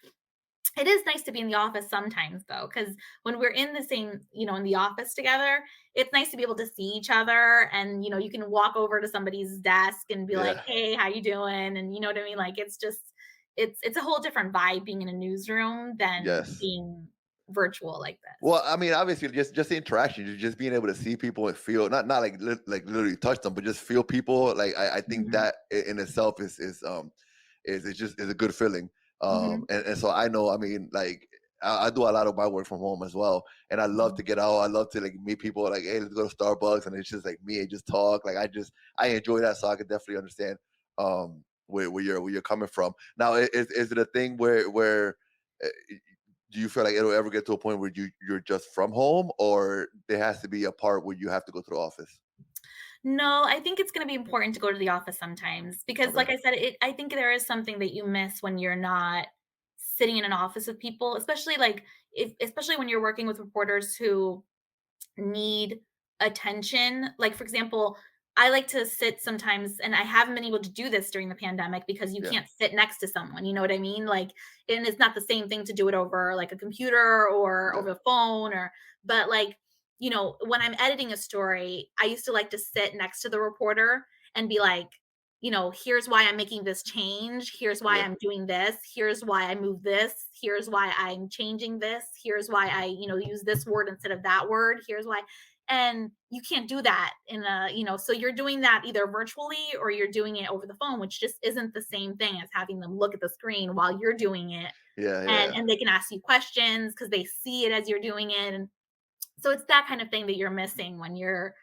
it is nice to be in the office sometimes though, because when we're in the same, in the office together, it's nice to be able to see each other and you can walk over to somebody's desk and be like, Yeah. "Hey, how you doing?" And you know what I mean? Like it's just it's a whole different vibe being in a newsroom than Yes. being virtual like this. Well, I mean, obviously, just the interaction, just being able to see people and feel not like like literally touch them, but just feel people. Like I think Mhm. that in itself is just is a good feeling. Mhm. And so I know, I mean, like I do a lot of my work from home as well, and I love Mhm. to get out. I love to like meet people. Like, hey, let's go to Starbucks, and it's just like me and just talk. Like I enjoy that, so I could definitely understand where you're coming from. Now, is it a thing where uh, do you feel like it'll ever get to a point where you're just from home, or there has to be a part where you have to go to the office? No, I think it's gonna be important to go to the office sometimes because, Okay. like I said, I think there is something that you miss when you're not sitting in an office with people, especially like especially when you're working with reporters who need attention. Like, for example, I like to sit sometimes, and I haven't been able to do this during the pandemic because you Yeah. can't sit next to someone. You know what I mean? Like, and it's not the same thing to do it over like a computer or Yeah. over the phone but like, when I'm editing a story, I used to like to sit next to the reporter and be like, here's why I'm making this change. Here's why Yeah. I'm doing this. Here's why I move this. Here's why I'm changing this. Here's why I, use this word instead of that word. Here's why. And you can't do that so you're doing that either virtually or you're doing it over the phone, which just isn't the same thing as having them look at the screen while you're doing it. Yeah. And Yeah. and they can ask you questions because they see it as you're doing it. And so it's that kind of thing that you're missing when you're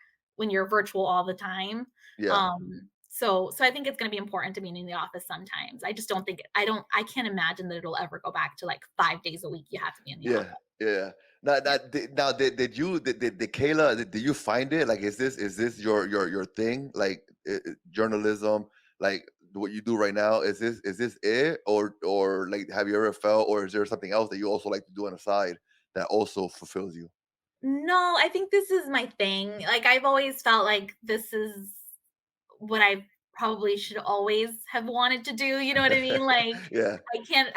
virtual all the time. Yeah. So I think it's going to be important to be in the office sometimes. I just don't think I can't imagine that it'll ever go back to like 5 days a week you have to be in the Yeah. office. Yeah. Now, Yeah. did Kayla, did you find it like is this your thing, like journalism, like what you do right now, is this it, or like have you ever felt, or is there something else that you also like to do on the side that also fulfills you? No, I think this is my thing. Like I've always felt like this is what I probably should always have wanted to do, you know what I mean? Like Yeah. I can't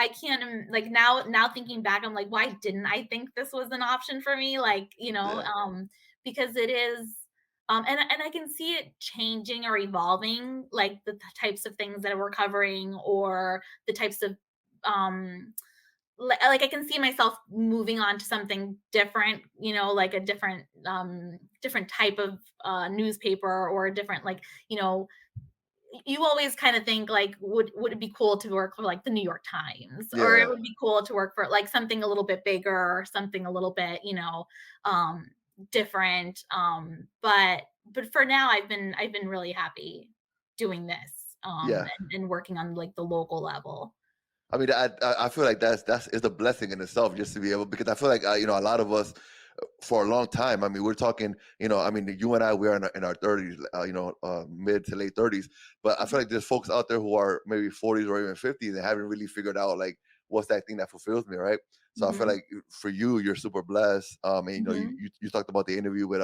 like now thinking back, I'm like, why didn't I think this was an option for me? Like, Yeah. because it is and I can see it changing or evolving, like the types of things that we're covering or the types of um like I can see myself moving on to something different, like a different type of newspaper, or a different, like, you know, you always kind of think like, would it be cool to work for like the New York Times, or it Yeah, would be cool to work for like something a little bit bigger, or something a little bit, um different. But for now, I've been really happy doing this, yeah. and working on like the local level. I mean, I feel like that's is a blessing in itself just to be able, because I feel like a lot of us for a long time. I mean, we're talking, I mean, you and I, we are in our 30s, mid to late 30s, but I feel Mhm. like there's folks out there who are maybe 40s or even 50s and haven't really figured out like what's that thing that fulfills me, right? So I feel Mhm. like for you, you're super blessed. And Mhm. you talked about the interview with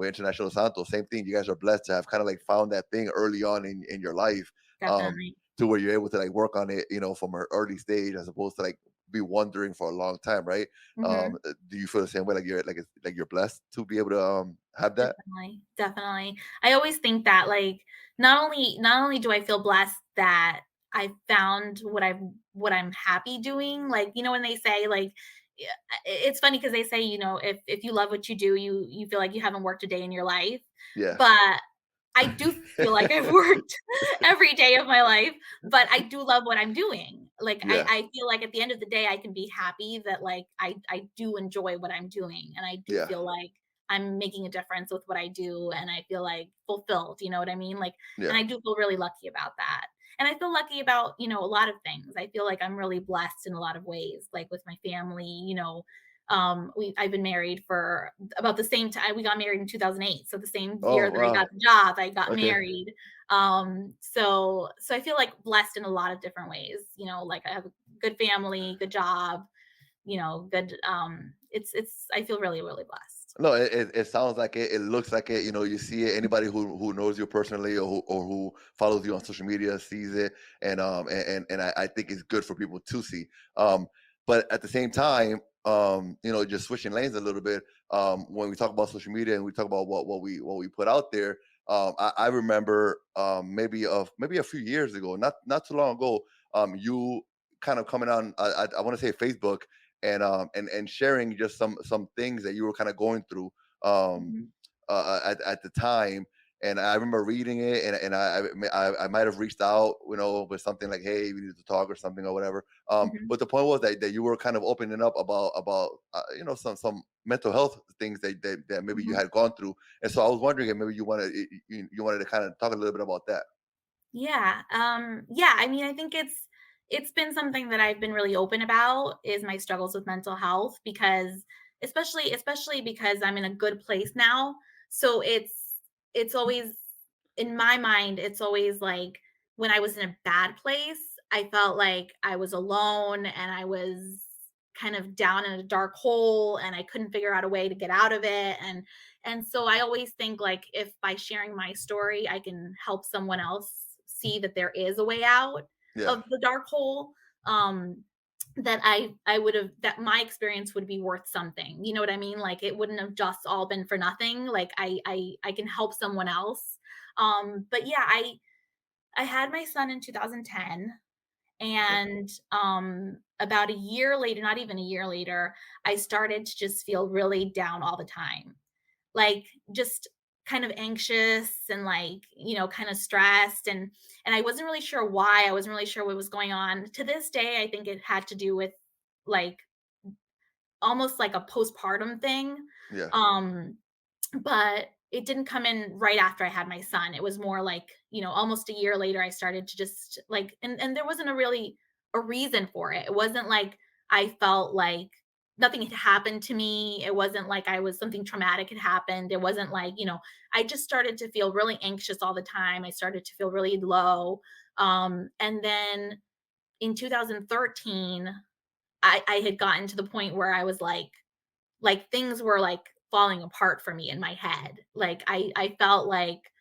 International Santos. Same thing. You guys are blessed to have kind of like found that thing early on in your life. Um, Definitely. to where you're able to like work on it, from an early stage as opposed to like be wondering for a long time, right? Mhm. Do you feel the same way? Like you're blessed to be able to have that? Definitely, definitely. I always think that, like, not only do I feel blessed that I found what I'm happy doing, like, when they say, like, yeah, it's funny because they say, if you love what you do, you feel like you haven't worked a day in your life. Yeah. But I do feel like I've worked every day of my life, but I do love what I'm doing. Like, I Yeah. I feel like at the end of the day, I can be happy that, like, I do enjoy what I'm doing, and I do Yeah. feel like I'm making a difference with what I do, and I feel, like, fulfilled, you know what I mean? Like, and Yeah. I do feel really lucky about that. And I feel lucky about, a lot of things. I feel like I'm really blessed in a lot of ways, like, with my family, I've been married for about the same time. We got married in 2008, so the same year Oh that I got wow. the job, I got Okay. married. So I feel like blessed in a lot of different ways. Like, I have a good family, good job. Good. It's. I feel really, really blessed. No, it sounds like it. It looks like it. You see it. Anybody who knows you personally or who follows you on social media sees it, and I think it's good for people to see. Um, but at the same time, just switching lanes a little bit. When we talk about social media and we talk about what we put out there, I remember maybe a few years ago, not too long ago, you kind of coming on. I want to say Facebook and sharing just some things that you were kind of going through um Mhm, at the time. And I remember reading it, and I might have reached out, with something like, hey, we need to talk or something or whatever. mhm, But the point was that you were kind of opening up about some mental health things that maybe you mhm. had gone through. And so I was wondering if maybe you wanted to kind of talk a little bit about that. Yeah. Yeah. I mean, I think it's been something that I've been really open about, is my struggles with mental health, because especially because I'm in a good place now. So it's always in my mind, it's always like, when I was in a bad place, I felt like I was alone, and I was kind of down in a dark hole, and I couldn't figure out a way to get out of it. And so I always think, like, if by sharing my story, I can help someone else see that there is a way out Yeah. of the dark hole, um, that I would have that my experience would be worth something. You know what I mean? Like, it wouldn't have just all been for nothing. Like, I can help someone else. But yeah, I had my son in 2010, Okay. and about a year later, not even a year later, I started to just feel really down all the time, like, just kind of anxious, and, like, kind of stressed, and I wasn't really sure why. I wasn't really sure what was going on. To this day, I think it had to do with, like, almost like a postpartum thing. Yeah. Um but it didn't come in right after I had my son. It was more like, almost a year later, I started to just, like, and there wasn't a reason for it. It wasn't like I felt like nothing had happened to me. It wasn't like I was something traumatic had happened. It wasn't like, I just started to feel really anxious all the time. I started to feel really low. And then in 2013, I had gotten to the point where I was like things were like falling apart for me in my head. Like, I felt like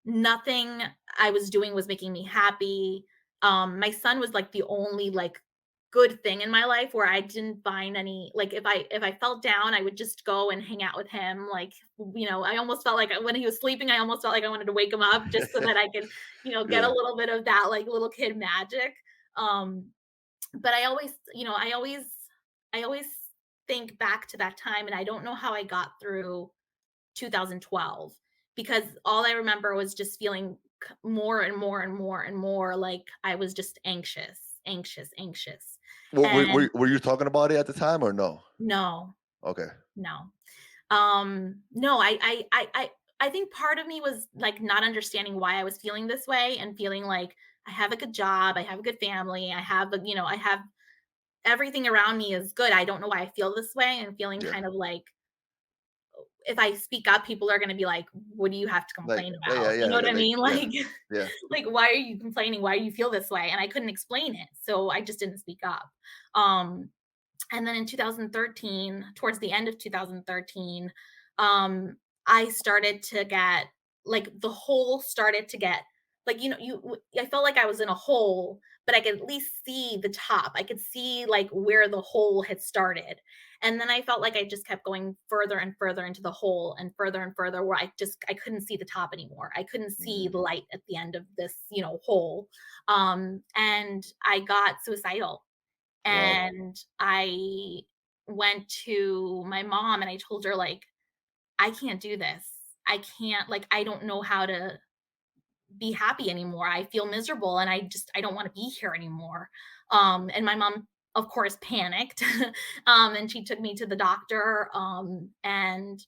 nothing I was doing was making me happy. My son was like the only, like, good thing in my life, where I didn't find any, like, if I felt down, I would just go and hang out with him. Like, I almost felt like when he was sleeping, I almost felt like I wanted to wake him up just so that I could, get a Yeah. little bit of that, like, little kid magic. Um but I always I always think back to that time, and I don't know how I got through 2012 because all I remember was just feeling more and more and more and more like I was just anxious, anxious, anxious. And Were you talking about it at the time or no? no, Okay. no. No, I think part of me was like not understanding why I was feeling this way and feeling like I have a good job, I have a good family, I have a, I have everything around me is good. I don't know why I feel this way and feeling Yeah. kind of like if I speak up, people are gonna be like, "What do you have to Like, complain yeah, yeah, about?" You know yeah, what yeah, I like, mean? yeah, Like yeah, like, "Why are you complaining? Why do you feel this way?" And I couldn't explain it, so I just didn't speak up. Um, and then in 2013, towards the end of 2013, um, I started to get like the hole started to get like I felt like I was in a hole, but I could at least see the top. I could see like where the hole had started. And then I felt like I just kept going further and further into the hole and further where I couldn't see the top anymore. I couldn't see mm, the light at the end of this, hole. And I got suicidal wow, and I went to my mom and I told her, like, I can't do this. I can't, like, I don't know how to be happy anymore. I feel miserable and I don't want to be here anymore. And my mom, of course, panicked. And she took me to the doctor. And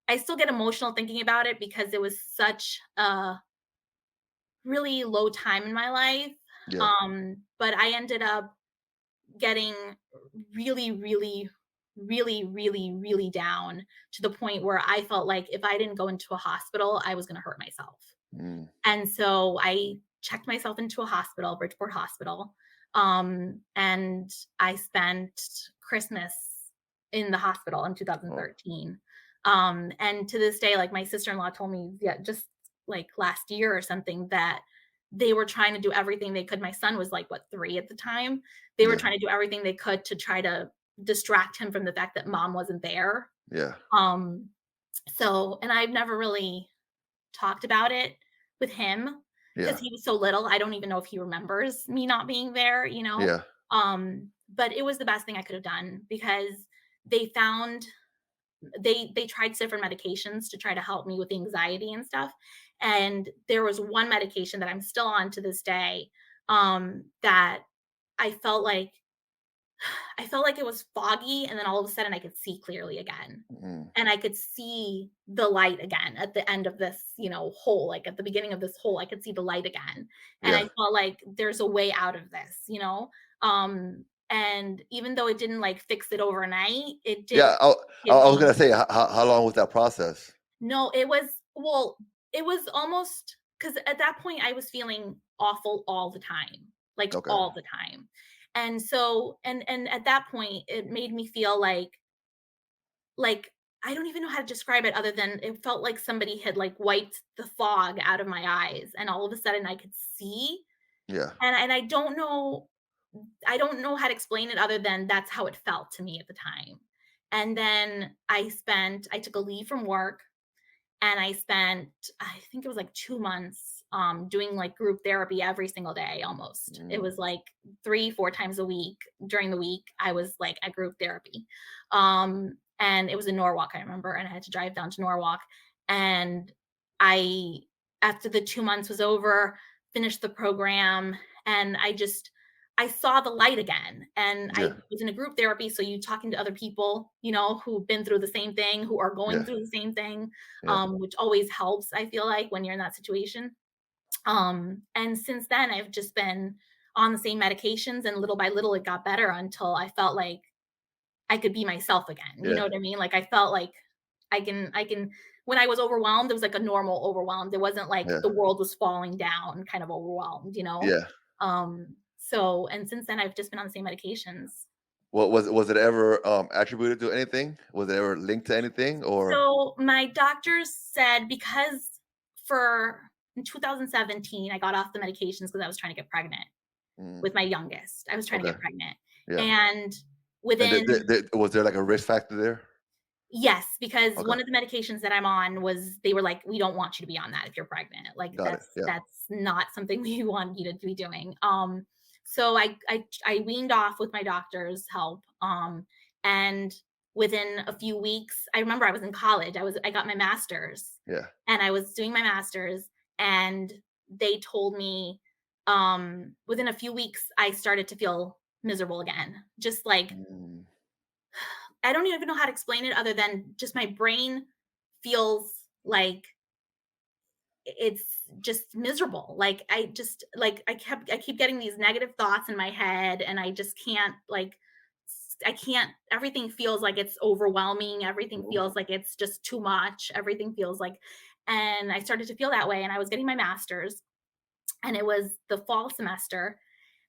I still get emotional thinking about it because it was such a really low time in my life. yeah, But I ended up getting really, really, really, really, really down to the point where I felt like if I didn't go into a hospital, I was going to hurt myself. mm, And so I checked myself into a hospital, Bridgeport Hospital. And I spent Christmas in the hospital in oh, 2013. And to this day, like my sister-in-law told me, yeah, just like last year or something, that they were trying to do everything they could. My son was like, what, 3 at the time? They were yeah, trying to do everything they could to try to distract him from the fact that mom wasn't there. yeah, Um, and I've never really talked about it with him because yeah, he was so little. I don't even know if he remembers me not being there, yeah, But it was the best thing I could have done because they found they tried different medications to try to help me with the anxiety and stuff. And there was one medication that I'm still on to this day, that I felt like I felt like it was foggy, and then all of a sudden I could see clearly again. mm, And I could see the light again at the end of this, hole, like at the beginning of this hole, I could see the light again. And I yeah, felt like there's a way out of this. And even though it didn't like fix it overnight, it did yeah. I give was me gonna say, how long was that process? no, it was almost because at that point I was feeling awful all the time, like Okay, all the time. And so and at that point it made me feel like I don't even know how to describe it other than it felt like somebody had like wiped the fog out of my eyes and all of a sudden I could see. yeah, And I don't know how to explain it other than that's how it felt to me at the time. And then I took a leave from work and I spent, I think it was like 2 months, doing, like, group therapy every single day almost. It mm, was, like, 3, 4 times a week. During the week, I was, like, at group therapy. And it was in Norwalk, I remember, and I had to drive down to Norwalk, and I after the 2 months was over, finished the program, and I saw the light again, and yeah, I was in a group therapy, so you talking to other people, who've been through the same thing, who are going yeah, through the same thing, yeah, which always helps, I feel like, when you're in that situation. And since then, I've just been on the same medications, and little by little, it got better until I felt like I could be myself again. You know yeah, what I mean? Like I felt like I can when I was overwhelmed, it was like a normal overwhelmed. It wasn't like yeah, the world was falling down kind of overwhelmed. yeah. And since then I've just been on the same medications. What was it ever attributed to anything? Was it ever linked to anything or? So my doctors said because for in 2017 I got off the medications because I was trying to get pregnant Mm, with my youngest. I was trying to okay, get pregnant. yeah. And And within was there like a risk factor there? Yes, because Okay, one of the medications that I'm on was they were like, "We don't want you to be on that if you're pregnant. Like, got it. Yeah, that's not something we want you to be doing." So I weaned off with my doctor's help, And within a few weeks, I remember I was in college. I got my master's, Yeah. and I was doing my master's, and they told me within a few weeks I started to feel miserable again. Just like Mm. I don't even know how to explain it other than just my brain feels like it's just miserable. Like I keep getting these negative thoughts in my head, and I just can't I can't, everything feels like it's overwhelming. Everything Ooh. feels like it's just too much. Everything feels like, and I started to feel that way. And I was getting my master's, and it was the fall semester,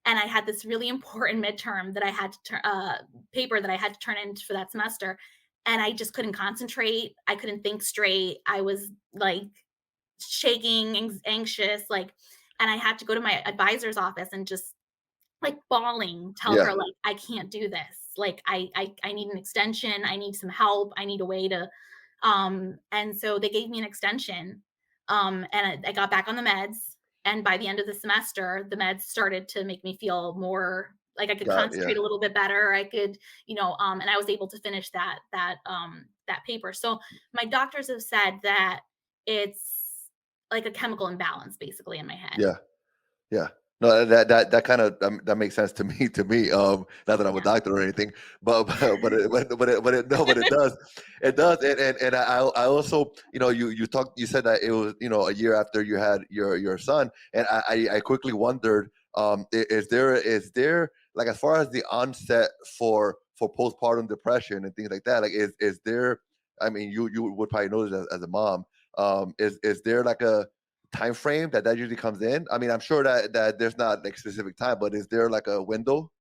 and I had this really important midterm that I had to paper that I had to turn in for that semester, and I just couldn't concentrate. I couldn't think straight. I was like shaking, anxious, like, and I had to go to my advisor's office and just like bawling, tell her Yeah. like, I can't do this. Like, I need an extension. I need some help. I need a way to, and so they gave me an extension. And I got back on the meds. And by the end of the semester, the meds started to make me feel more like I could Yeah. concentrate a little bit better. I could, and I was able to finish that paper. So my doctors have said that it's like a chemical imbalance basically in my head. Yeah. Yeah. No, that kind of that makes sense to me. To me, not that I'm a Yeah. doctor or anything, but it does, and I also, you said that it was, a year after you had your son, and I quickly wondered, is there like, as far as the onset for postpartum depression and things like that, like, is there, I mean, you would probably know this as a mom, is there like a time frame that usually comes in? I mean, I'm sure that there's not like specific time, but is there like a window?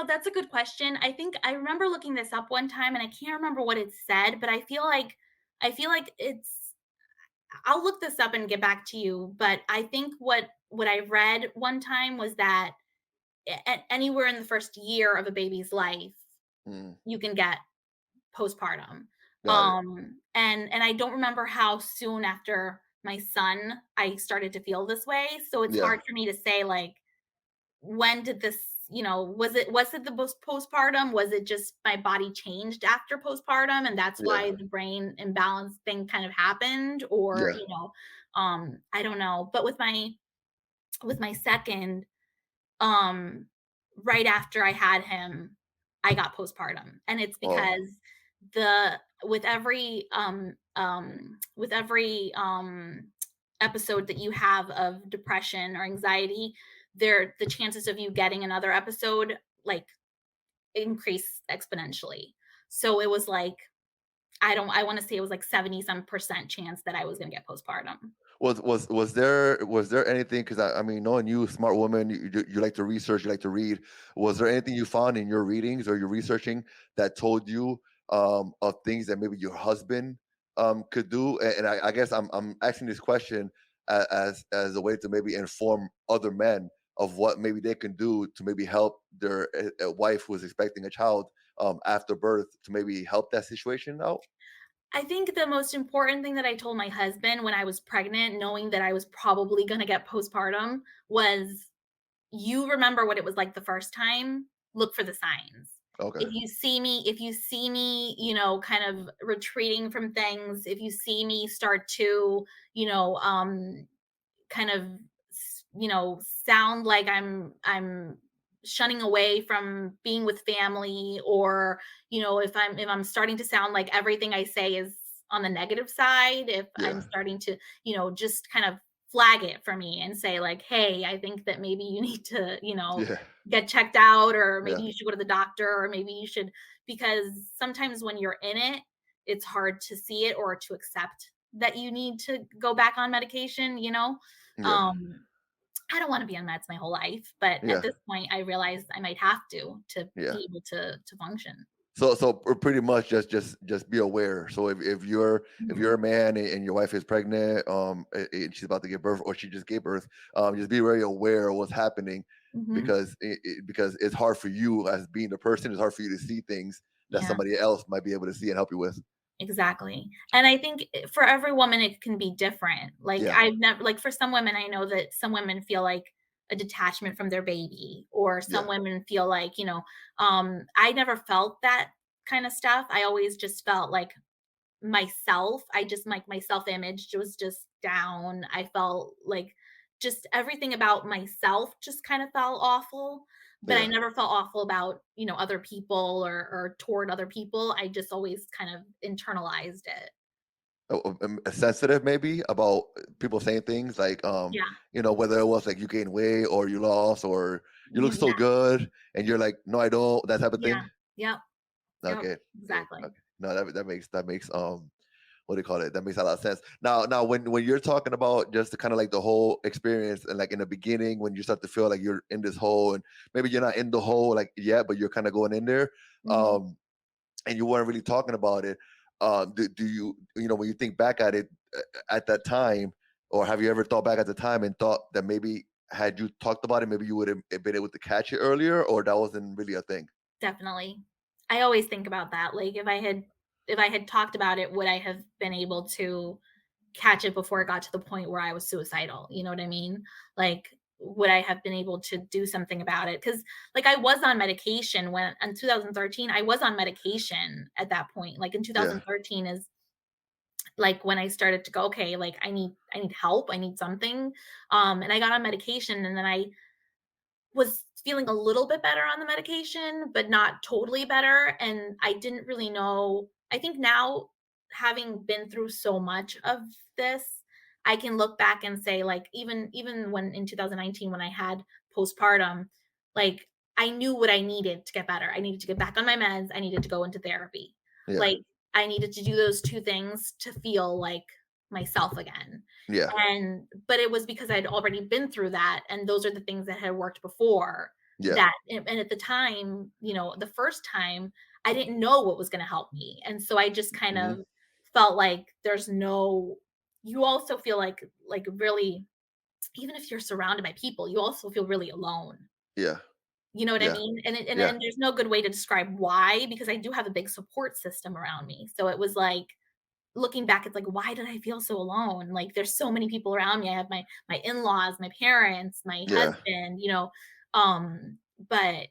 That's a good question. I think I remember looking this up one time and I can't remember what it said, but I feel like it's I'll look this up and get back to you, but I think what I read one time was that anywhere in the first year of a baby's life, Mm, you can get postpartum. got it. And I don't remember how soon after my son I started to feel this way, so it's Yeah, hard for me to say like when did this, was it the postpartum? Was it just my body changed after postpartum and that's yeah, why the brain imbalance thing kind of happened? Or, yeah. I don't know. But with my second, um, right after I had him, I got postpartum. And it's Oh, because the with every episode that you have of depression or anxiety, the chances of you getting another episode like increase exponentially. So it was like I want to say it was like 70 some percent chance that I was going to get postpartum. was there anything? Because I mean, knowing you, smart woman, you like to research, you like to read. Was there anything you found in your readings or your researching that told you, of things that maybe your husband could do? And I guess I'm asking this question as a way to maybe inform other men of what maybe they can do to maybe help their wife who is expecting a child, after birth, to maybe help that situation out. I think the most important thing that I told my husband when I was pregnant, knowing that I was probably going to get postpartum, was you remember what it was like the first time, look for the signs. Okay. If you see me, kind of retreating from things, if you see me start to, kind of sound like I'm shunning away from being with family, or if I'm starting to sound like everything I say is on the negative side, if I'm Yeah. starting to just kind of flag it for me and say like, hey, I think that maybe you need to Yeah. get checked out, or maybe Yeah. you should go to the doctor, or maybe you should, because sometimes when you're in it, it's hard to see it or to accept that you need to go back on medication. Yeah. um, I don't wanna be on meds my whole life, but at Yeah. this point, I realized I might have to Yeah. be able to function. So pretty much just be aware. So if you're a Mhm, man and your wife is pregnant, and she's about to give birth, or she just gave birth, just be very aware of what's happening, mhm, because it's hard for you as being the person. It's hard for you to see things that yeah. somebody else might be able to see and help you with. Exactly. And I think for every woman, it can be different. Like, Yeah. I've never, like, for some women, I know that some women feel like a detachment from their baby, or some Yeah. women feel like, I never felt that kind of stuff, I always just felt like myself, I just like my self-image was just down. I felt like just everything about myself just kind of felt awful, but I Yeah. never felt awful about, other people or toward other people. I just always kind of internalized it. Sensitive maybe about people saying things like Yeah. whether it was like you gained weight or you lost or you look Mhm, so yeah. good and you're like, no, I don't, that type of Yeah. thing. Yep. Yep. Okay, good. Exactly. Okay. No, that makes what do you call it? That makes a lot of sense. Now when you're talking about just kind of like the whole experience and like in the beginning when you start to feel like you're in this hole and maybe you're not in the hole like yet, but you're kind of going in there. Mhm. Um and you weren't really talking about it. Do you, when you think back at it at that time, or have you ever thought back at the time and thought that maybe had you talked about it, maybe you would have been able to catch it earlier, or that wasn't really a thing? Definitely. I always think about that. Like if I had talked about it, would I have been able to catch it before it got to the point where I was suicidal? You know what I mean? Like would I have been able to do something about it? Cuz like I was on medication when in 2013 I was on medication at that point. Like in Yeah, 2013 is like when I started to go, okay, like I need help, I need something. And I got on medication and then I was feeling a little bit better on the medication, but not totally better, and I didn't really know. I think now, having been through so much of this, I can look back and say, like, even when in 2019 when I had postpartum, like, I knew what I needed to get better. I needed to get back on my meds, I needed to go into therapy. yeah, Like, I needed to do those 2 things to feel like myself again. yeah, But it was because I'd already been through that, and those are the things that had worked before yeah. that and at the time, the first time, I didn't know what was gonna help me, and so I just kind Hmm. of felt like there's no you also feel like really even if you're surrounded by people, you also feel really alone. Yeah, You know what I yeah, mean? And it and yeah, and there's no good way to describe why because I do have a big support system around me. So it was like looking back, it's like, why did I feel so alone? Like, there's so many people around me. I have my in-laws, my parents, my yeah. husband, but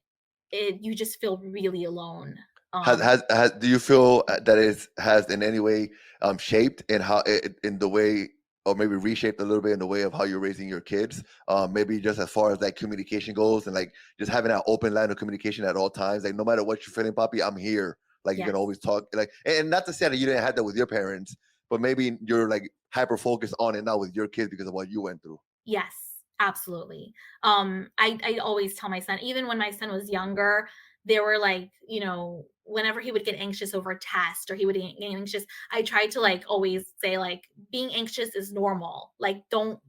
you just feel really alone. Has do you feel that it has in any way shaped in how in the way or maybe reshaped a little bit in the way of how you're raising your kids? Maybe just as far as like communication goes and like just having that open line of communication at all times. Like no matter what you're feeling, Poppy, I'm here. Like you can Yes. always talk. Like and not to say that you didn't have that with your parents, but maybe you're like hyper focused on it now with your kids because of what you went through. Yes, absolutely. I always tell my son, even when my son was younger, they were like, whenever he would get anxious over a test or he would get anxious, I tried to like always say like being anxious is normal. Like don't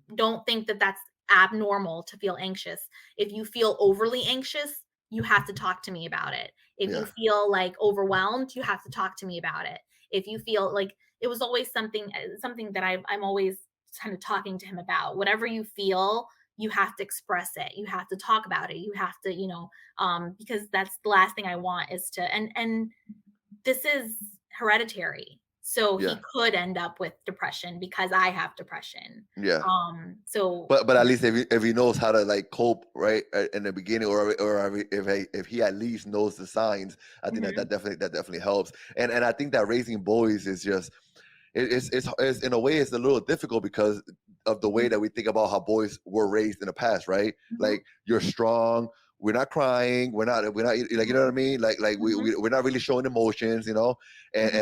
think that that's abnormal to feel anxious. If you feel overly anxious, you have to talk to me about it. If you Yeah, feel like overwhelmed, you have to talk to me about it. If you feel like it was always something that I'm always kind of talking to him about whatever you feel you have to express it you have to talk about it you have to because that's the last thing I want is to and this is hereditary so yeah, he could end up with depression because I have depression yeah. so But at least if he knows how to like cope right in the beginning, or if he at least knows the signs, I think that mhm, definitely helps. And I think that raising boys is just it's in a way it's a little difficult because of the way mhm, that we think about how boys were raised in the past, right? mhm, Like you're strong, we're not crying, we're not like you know what I mean? Like mhm, we're not really showing emotions, mhm,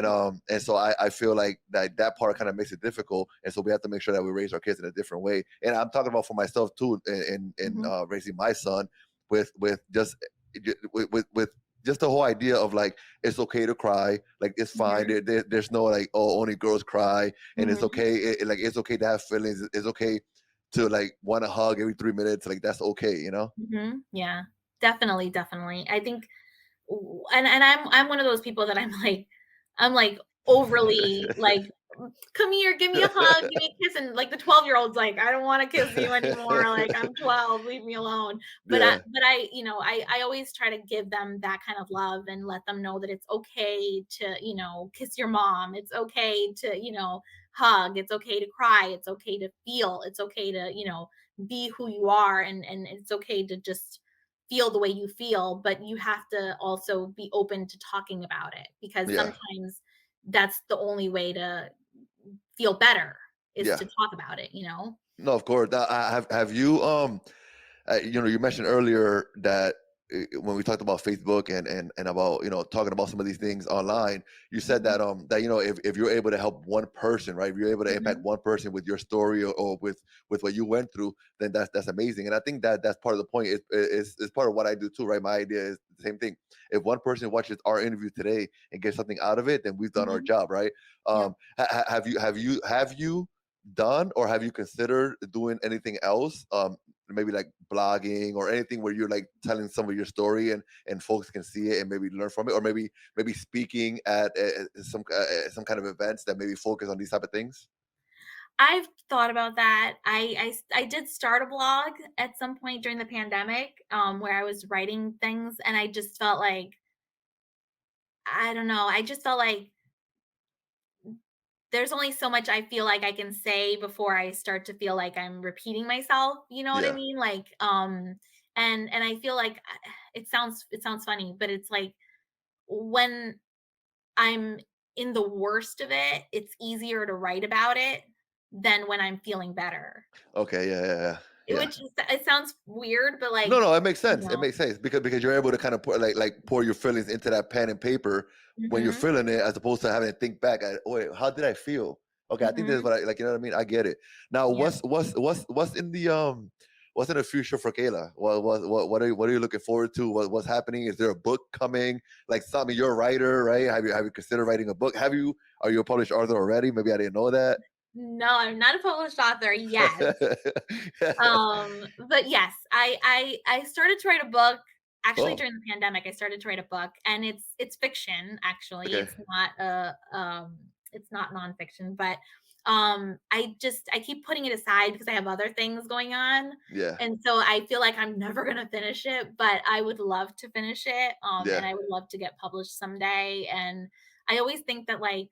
and so I feel like that part kind of makes it difficult, and so we have to make sure that we raise our kids in a different way. And I'm talking about for myself too, in mhm, raising my son with just with just the whole idea of like it's okay to cry, like it's fine. mhm, There's no like oh only girls cry, and it's mhm, okay. Like it's okay to have feelings. It's okay to like want to hug every 3 minutes. Like that's okay. mhm. Yeah, definitely, definitely. I think and I'm one of those people that I'm like overly like come here, give me a hug, give me a kiss, and like the 12-year-old's like, I don't want to kiss you anymore. Like I'm 12, leave me alone. Yeah, I always try to give them that kind of love and let them know that it's okay to kiss your mom. It's okay to hug. It's okay to cry. It's okay to feel. It's okay to be who you are, and it's okay to just feel the way you feel, but you have to also be open to talking about it because Yeah. sometimes that's the only way to feel better is Yeah. to talk about it, you know? No, of course. Have you you mentioned earlier that when we talked about Facebook and about talking about some of these things online, you said Mhm, that if you're able to help one person, right? If you're able to impact mhm, one person with your story or with what you went through, then that's amazing. And I think that that's part of the point. Is part of what I do too, right? My idea is the same thing. If one person watches our interview today and gets something out of it, then we've done our mhm, job, right? yep. Have you done or have you considered doing anything else, maybe like blogging or anything where you're like telling some of your story and folks can see it and maybe learn from it, or maybe speaking at some kind of events that maybe focus on these type of things? I've thought about that. I did start a blog at some point during the pandemic, where I was writing things, and I just felt like I don't know, I just felt like there's only so much I feel like I can say before I start to feel like I'm repeating myself, you know what I Yeah. mean? Like, and I feel like it sounds funny, but it's like when I'm in the worst of it, it's easier to write about it than when I'm feeling better. Okay. Yeah. Yeah. Yeah. Yeah. Which is it sounds weird, but, No, like, no, it makes you sense. It know. makes sense because you're able to kind of pour your feelings into that pen and paper when you're Mhm, feeling it, as opposed to having to think back at, oh, wait, how did I feel? Okay, I think this is mhm, what I like. You know what I mean? I get it. Now, yeah. what's in the future for Kayla? What are you looking forward to? What's happening? Is there a book coming? Like something, you're a writer, right? Have you considered writing a book? Are you a published author already? Maybe I didn't know that. No, I'm not a published author yet. But yes, I started to write a book actually Oh, during the pandemic. I started to write a book, and it's fiction, actually. okay. It's not nonfiction, but, I keep putting it aside because I have other things going on, Yeah, and so I feel like I'm never gonna finish it, but I would love to finish it, yeah. and I would love to get published someday, and I always think that, like,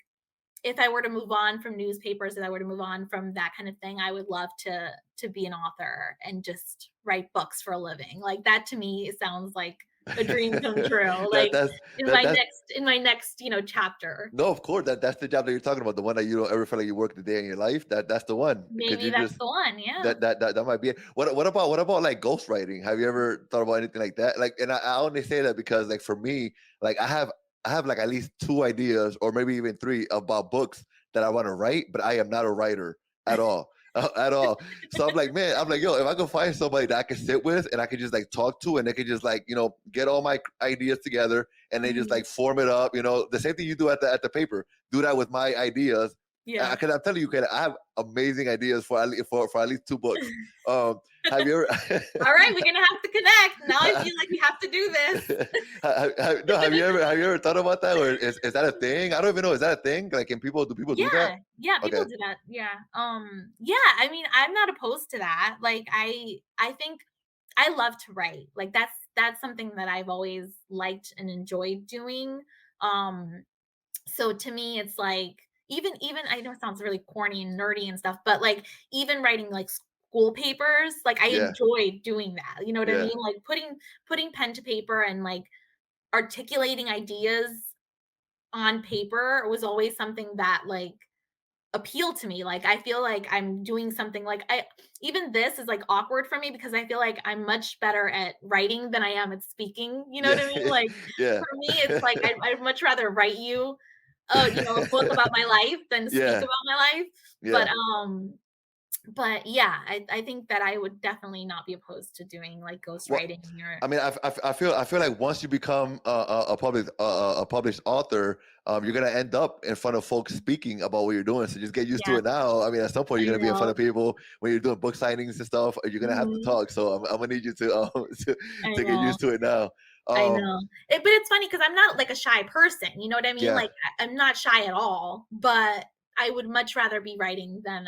if I were to move on from newspapers, if I were to move on from that kind of thing, I would love to be an author and just write books for a living. Like that to me sounds like a dream come true. that Like that's that's in my next, chapter. No, of course, that's the job that you're talking about, the one that you don't ever feel like you worked a day in your life. That's the one because Maybe you that's just the one. Yeah. that might be it. What about like ghostwriting? Have you ever thought about anything like that? Like, and I only say that because like for me, like I have like at least two ideas or maybe even three about books that I want to write, but I am not a writer at all. At all. So I'm like, man, I'm like, yo, if I could find somebody that I could sit with and I could just like talk to and they could just like, get all my ideas together and they just Mhm. like form it up, the same thing you do at the paper. Do that with my ideas. Yeah. Because I'm telling you, Kayla, I have amazing ideas for at least two books. Um, have you ever? All right, we're gonna have to connect. Now I feel like we have to do this. No, have you ever thought about that, or is that a thing? I don't even know. Is that a thing? Like, do people do that? Yeah, yeah, people Okay, do that. Yeah. Yeah, I mean, I'm not opposed to that. Like I think I love to write. Like that's something that I've always liked and enjoyed doing. Um so to me it's like even I know it sounds really corny and nerdy and stuff, but like even writing like school papers, like I yeah, enjoy doing that. You know what I yeah, mean? Like putting pen to paper and like articulating ideas on paper was always something that like appeal to me. Like, I feel like I'm doing something like I even this is, like, awkward for me because I feel like I'm much better at writing than I am at speaking, you know what yeah, I mean? Like, yeah, for me, it's like I'd much rather write you, a book about my life than speak yeah, about my life, but, yeah. yeah, I think that I would definitely not be opposed to doing, like, Well, ghostwriting or I mean, I feel like once you become a published author, you're gonna end up in front of folks speaking about what you're doing. So just get used to yeah, it now. I mean, at some point, I you're gonna be in front know. of people when you're doing book signings and stuff. You're gonna have to Mhm. talk. So I'm gonna need you to I to get know. used to it now. I Um, know. But it's funny because 'cause I'm not, like, a shy person, you know what I mean? yeah. Like, I'm not shy at all, but I would much rather be writing than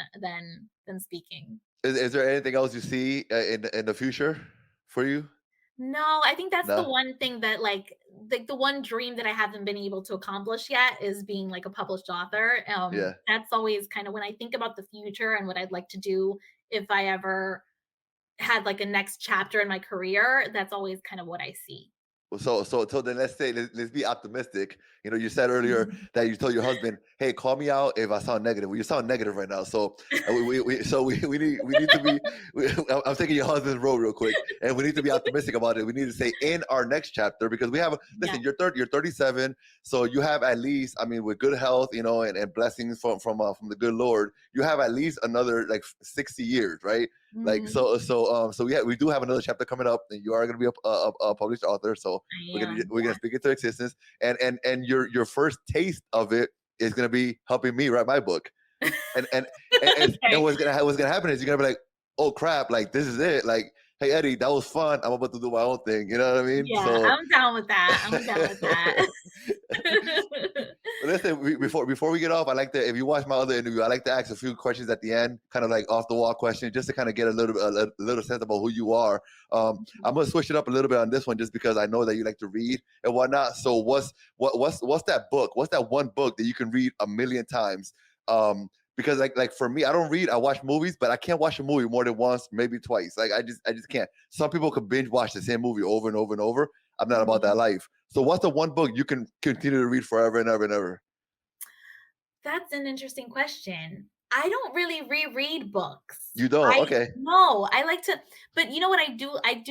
speaking. Is there anything else you see in the future for you? No, I think that's the No. one thing that, like, the one dream that I haven't been able to accomplish yet is being, like, a published author. Yeah. That's always kinda when I think about the future and what I'd like to do if I ever had like a next chapter in my career, that's always kind of what I see. So then let's say let's be optimistic. You know, you said earlier Mhm. that you told your husband, "Hey, call me out if I sound negative." Well, you sound negative right now. So we need to be. I'm taking your husband's role real quick, and we need to be optimistic about it. We need to say in our next chapter because we have. Yeah. Listen, you're 37, so you have at least. I mean, with good health, you know, and blessings from the good Lord, you have at least another like 60 years, right? Like Mhm. so we do have another chapter coming up, and you are going to be a published author. So I am, we're gonna yeah. speak into existence, and your first taste of it is gonna be helping me write my book, and and and Okay. what's gonna happen is you're gonna be like, oh crap, like this is it, like hey Eddie, that was fun. I'm about to do my own thing. You know what I mean? Yeah, So I'm down with that. I'm down with that. listen, before we get off, I like to if you watch my other interview, I like to ask a few questions at the end, kind of like off the wall questions, just to kind of get a little sense about who you are. I'm gonna switch it up a little bit on this one, just because I know that you like to read and whatnot. So what's that book? What's that one book that you can read a million times? Because like for me, I don't read. I watch movies, but I can't watch a movie more than once, maybe twice. Like I just can't. Some people could binge watch the same movie over and over and over. I'm not about that Mhm. life. So what's the one book you can continue to read forever and ever and ever? That's an interesting question. I don't really reread books. You don't? I Okay. No, I like to, but you know what I do? I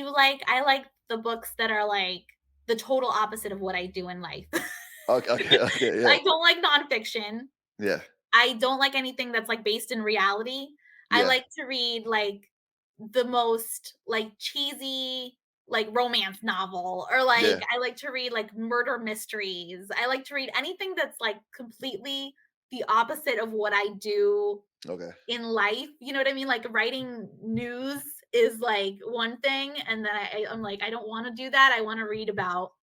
like the books that are like the total opposite of what I do in life. Okay, okay, okay, yeah. I don't like nonfiction. Yeah. I don't like anything that's, like, based in reality. I Yeah. like to read, like, the most, like, cheesy, like, romance novel, or, like, Yeah. I like to read, like, murder mysteries. I like to read anything that's, like, completely the opposite of what I do Okay. in life, you know what I mean? Like, writing news is, like, one thing, and then I'm like, "I don't wanna do that. I wanna read about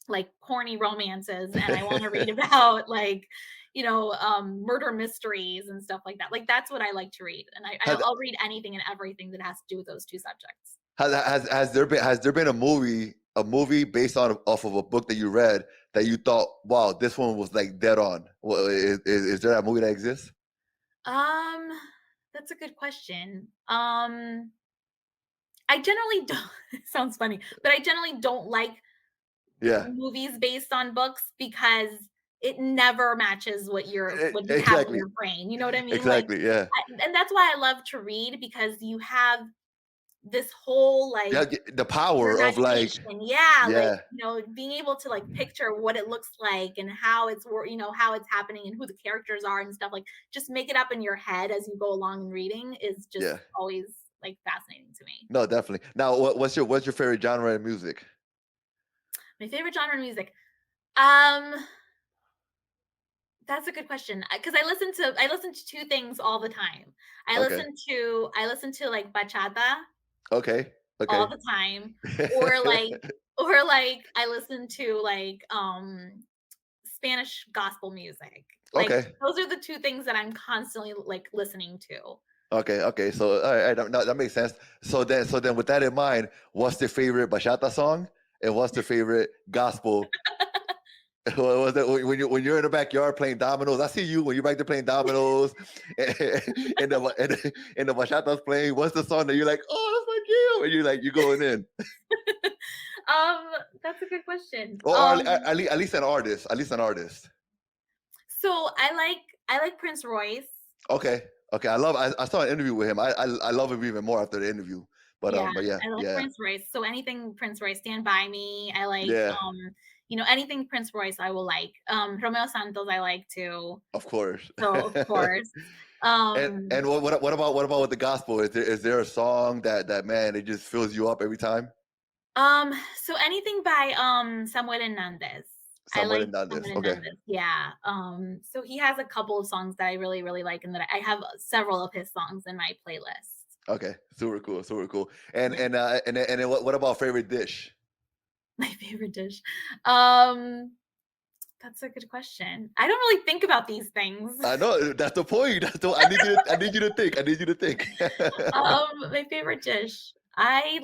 like corny romances, and I want to read about like, murder mysteries and stuff like that. Like that's what I like to read, and has I'll read anything and everything that has to do with those two subjects. has there been a movie based on off of a book that you read that you thought, wow, this one was like dead on? Well, is there a movie that exists? Um, that's a good question. I generally don't. It sounds funny, but I generally don't like Yeah. movies based on books because it never matches what you have in Exactly. your brain. You know what I mean? Like, Exactly. Yeah. and that's why I love to read because you have this whole, Yeah. like, The your power of like, imagination. Yeah, like, yeah, being able to, like, picture what it looks like and how how it's happening and who the characters are and stuff, like, just make it up in your head as you go along and reading is just yeah. always, like, fascinating to me. No, definitely. Now, what's your favorite genre of music? My favorite genre of music? Um, that's a good question, because I listen to 2 things all the time. Okay. I listen to, like, bachata Okay. all Okay. the time, or, like I listen to, like, Spanish gospel music. Like, Okay. those are the 2 things that I'm constantly, like, listening to. Okay, okay. So all right, no, that makes sense. So then with that in mind, what's the favorite bachata song? And what's the favorite gospel? What was it when you're in the backyard playing dominoes? I see you when you're back there playing dominoes, and the bachata's playing. What's the song that you're like, oh, that's my jam, and you're like, you're going in, Um, that's a good question. or at least an artist, So I like Prince Royce. Okay, okay. I saw an interview with him. I love him even more after the interview. Yeah, But yeah, I like yeah, Prince Royce. So anything Prince Royce, Stand By Me, I like, yeah. anything Prince Royce I will like. Romeo Santos I like too. Of course. So, of course. And Um, what about with the gospel? Is there a song that man it just fills you up every time? so anything by, Samuel Hernandez. I Somewhere like in that Samuel list. Okay. Hernandez, yeah. So he has a couple of songs that I really, really like, and that I have several of his songs in my playlist. Okay. Super cool. Super cool. Yeah. And then what about favorite dish? My favorite dish. Um, that's a good question. I don't really think about these things. I know that's the point. I need you to think. I need you to think. My favorite dish. I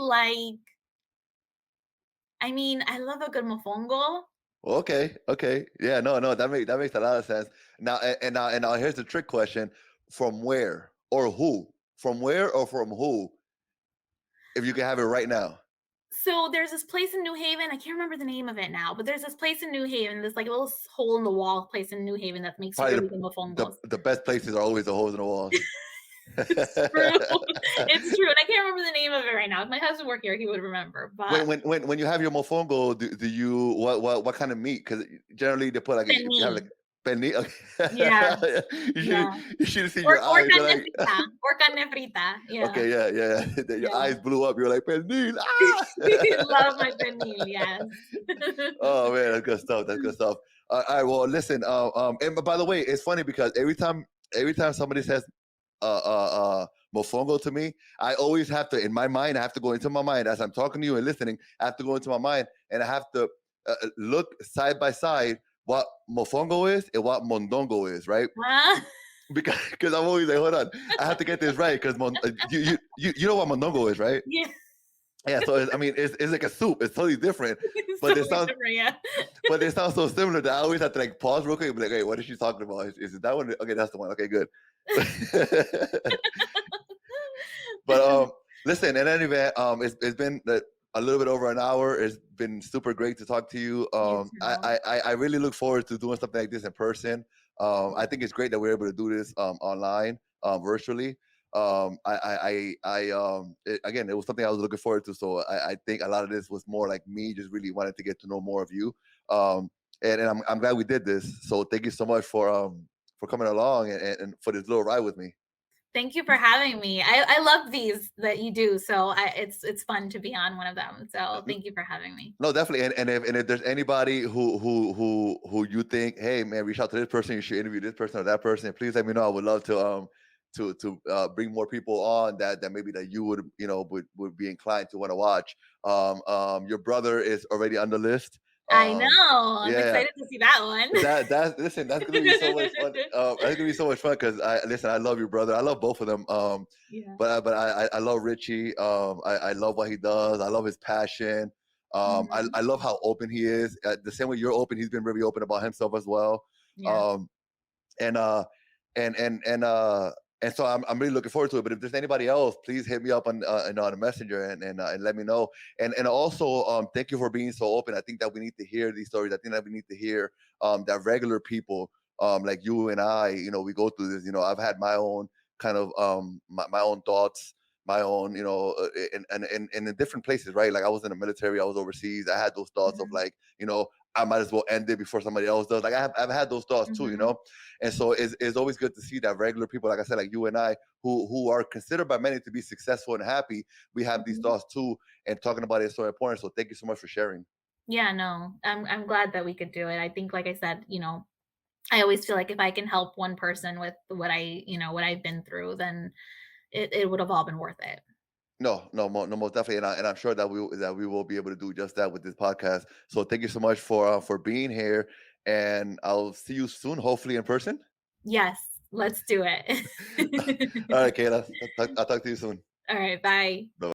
love a good mofongo. Okay. Okay. Yeah. No. No. That makes a lot of sense. Now and now here's the trick question: from where or who? From where or from who? if you can have it right now. So there's this place in New Haven. I can't remember the name of it now, but there's this place in New Haven. There's like a little hole in the wall place in New Haven that makes Probably really good mofongos. the best places are always the holes in the walls. It's true. It's true. And I can't remember the name of it right now. If my husband were here, he would remember. But When you have your mofongo, do you what kind of meat? Because generally they put like if you have pernil. like pernil, Yeah, you yeah. should have seen Or your eyes. You're carne like, frita. Or carne frita. Yeah, okay, yeah. Your yeah. eyes blew up. You're like pernil. Ah! Love my pernil, yes. Oh man, that's good stuff. That's good stuff. All right, well, listen. And by the way, it's funny because every time somebody says mofongo to me, I always have to, in my mind, I have to go into my mind as I'm talking to you and listening. I have to go into my mind and I have to look side by side what mofongo is and what mondongo is, right? Ah, Because I'm always like, hold on, I have to get this right because you know what mondongo is, right? yeah, Yeah, so I mean, it's like a soup. It's totally different, it's but it totally sounds different, yeah. so similar that I always have to like pause real quick and be like, "Hey, what is she talking about? Is it that one? Okay, that's the one. Okay, good." But listen. In any event, it's been a little bit over an hour. It's been super great to talk to you. You too. I really look forward to doing something like this in person. I think it's great that we're able to do this online, virtually. Again, it was something I was looking forward to. So I think a lot of this was more like me just really wanted to get to know more of you. Um, and I'm glad we did this. So thank you so much for coming along and for this little ride with me. Thank you for having me. I love these that you do, so it's fun to be on one of them. So thank you for having me. No, definitely. And if there's anybody who you think, hey man, reach out to this person, you should interview this person or that person, please let me know. I would love to bring more people on that maybe that you would would be inclined to want to watch. Your brother is already on the list. I know. I'm Yeah, excited to see that one. that's listen, that's gonna be so much fun. That's gonna be so much fun because I love your brother. I love both of them. Yeah. But I love Richie. I love what he does. I love his passion. I Mhm. love how open he is. The same way you're open, he's been really open about himself as well. Yeah. Um, and uh and and and uh and so I'm really looking forward to it. But if there's anybody else, please hit me up on the messenger and let me know. And also thank you for being so open. I think that we need to hear these stories. I think that we need to hear that regular people like you and I, we go through this. I've had my own kind of my own thoughts, my own, and in different places, right? Like I was in the military, I was overseas. I had those thoughts of Mhm. like, I might as well end it before somebody else does. Like I've had those thoughts too, Mhm. and so it's always good to see that regular people, like I said, like you and I, who are considered by many to be successful and happy, we have these Mhm. thoughts too, and talking about it is so important. So thank you so much for sharing. Yeah, no. I'm glad that we could do it. I think like I said, I always feel like if I can help one person with what I've been through, then it would have all been worth it. No, no, no, most definitely, and I'm sure that we will be able to do just that with this podcast. So thank you so much for being here, and I'll see you soon, hopefully in person. Yes, let's do All it. right, Kayla, I'll talk to you soon. All right, bye. Bye.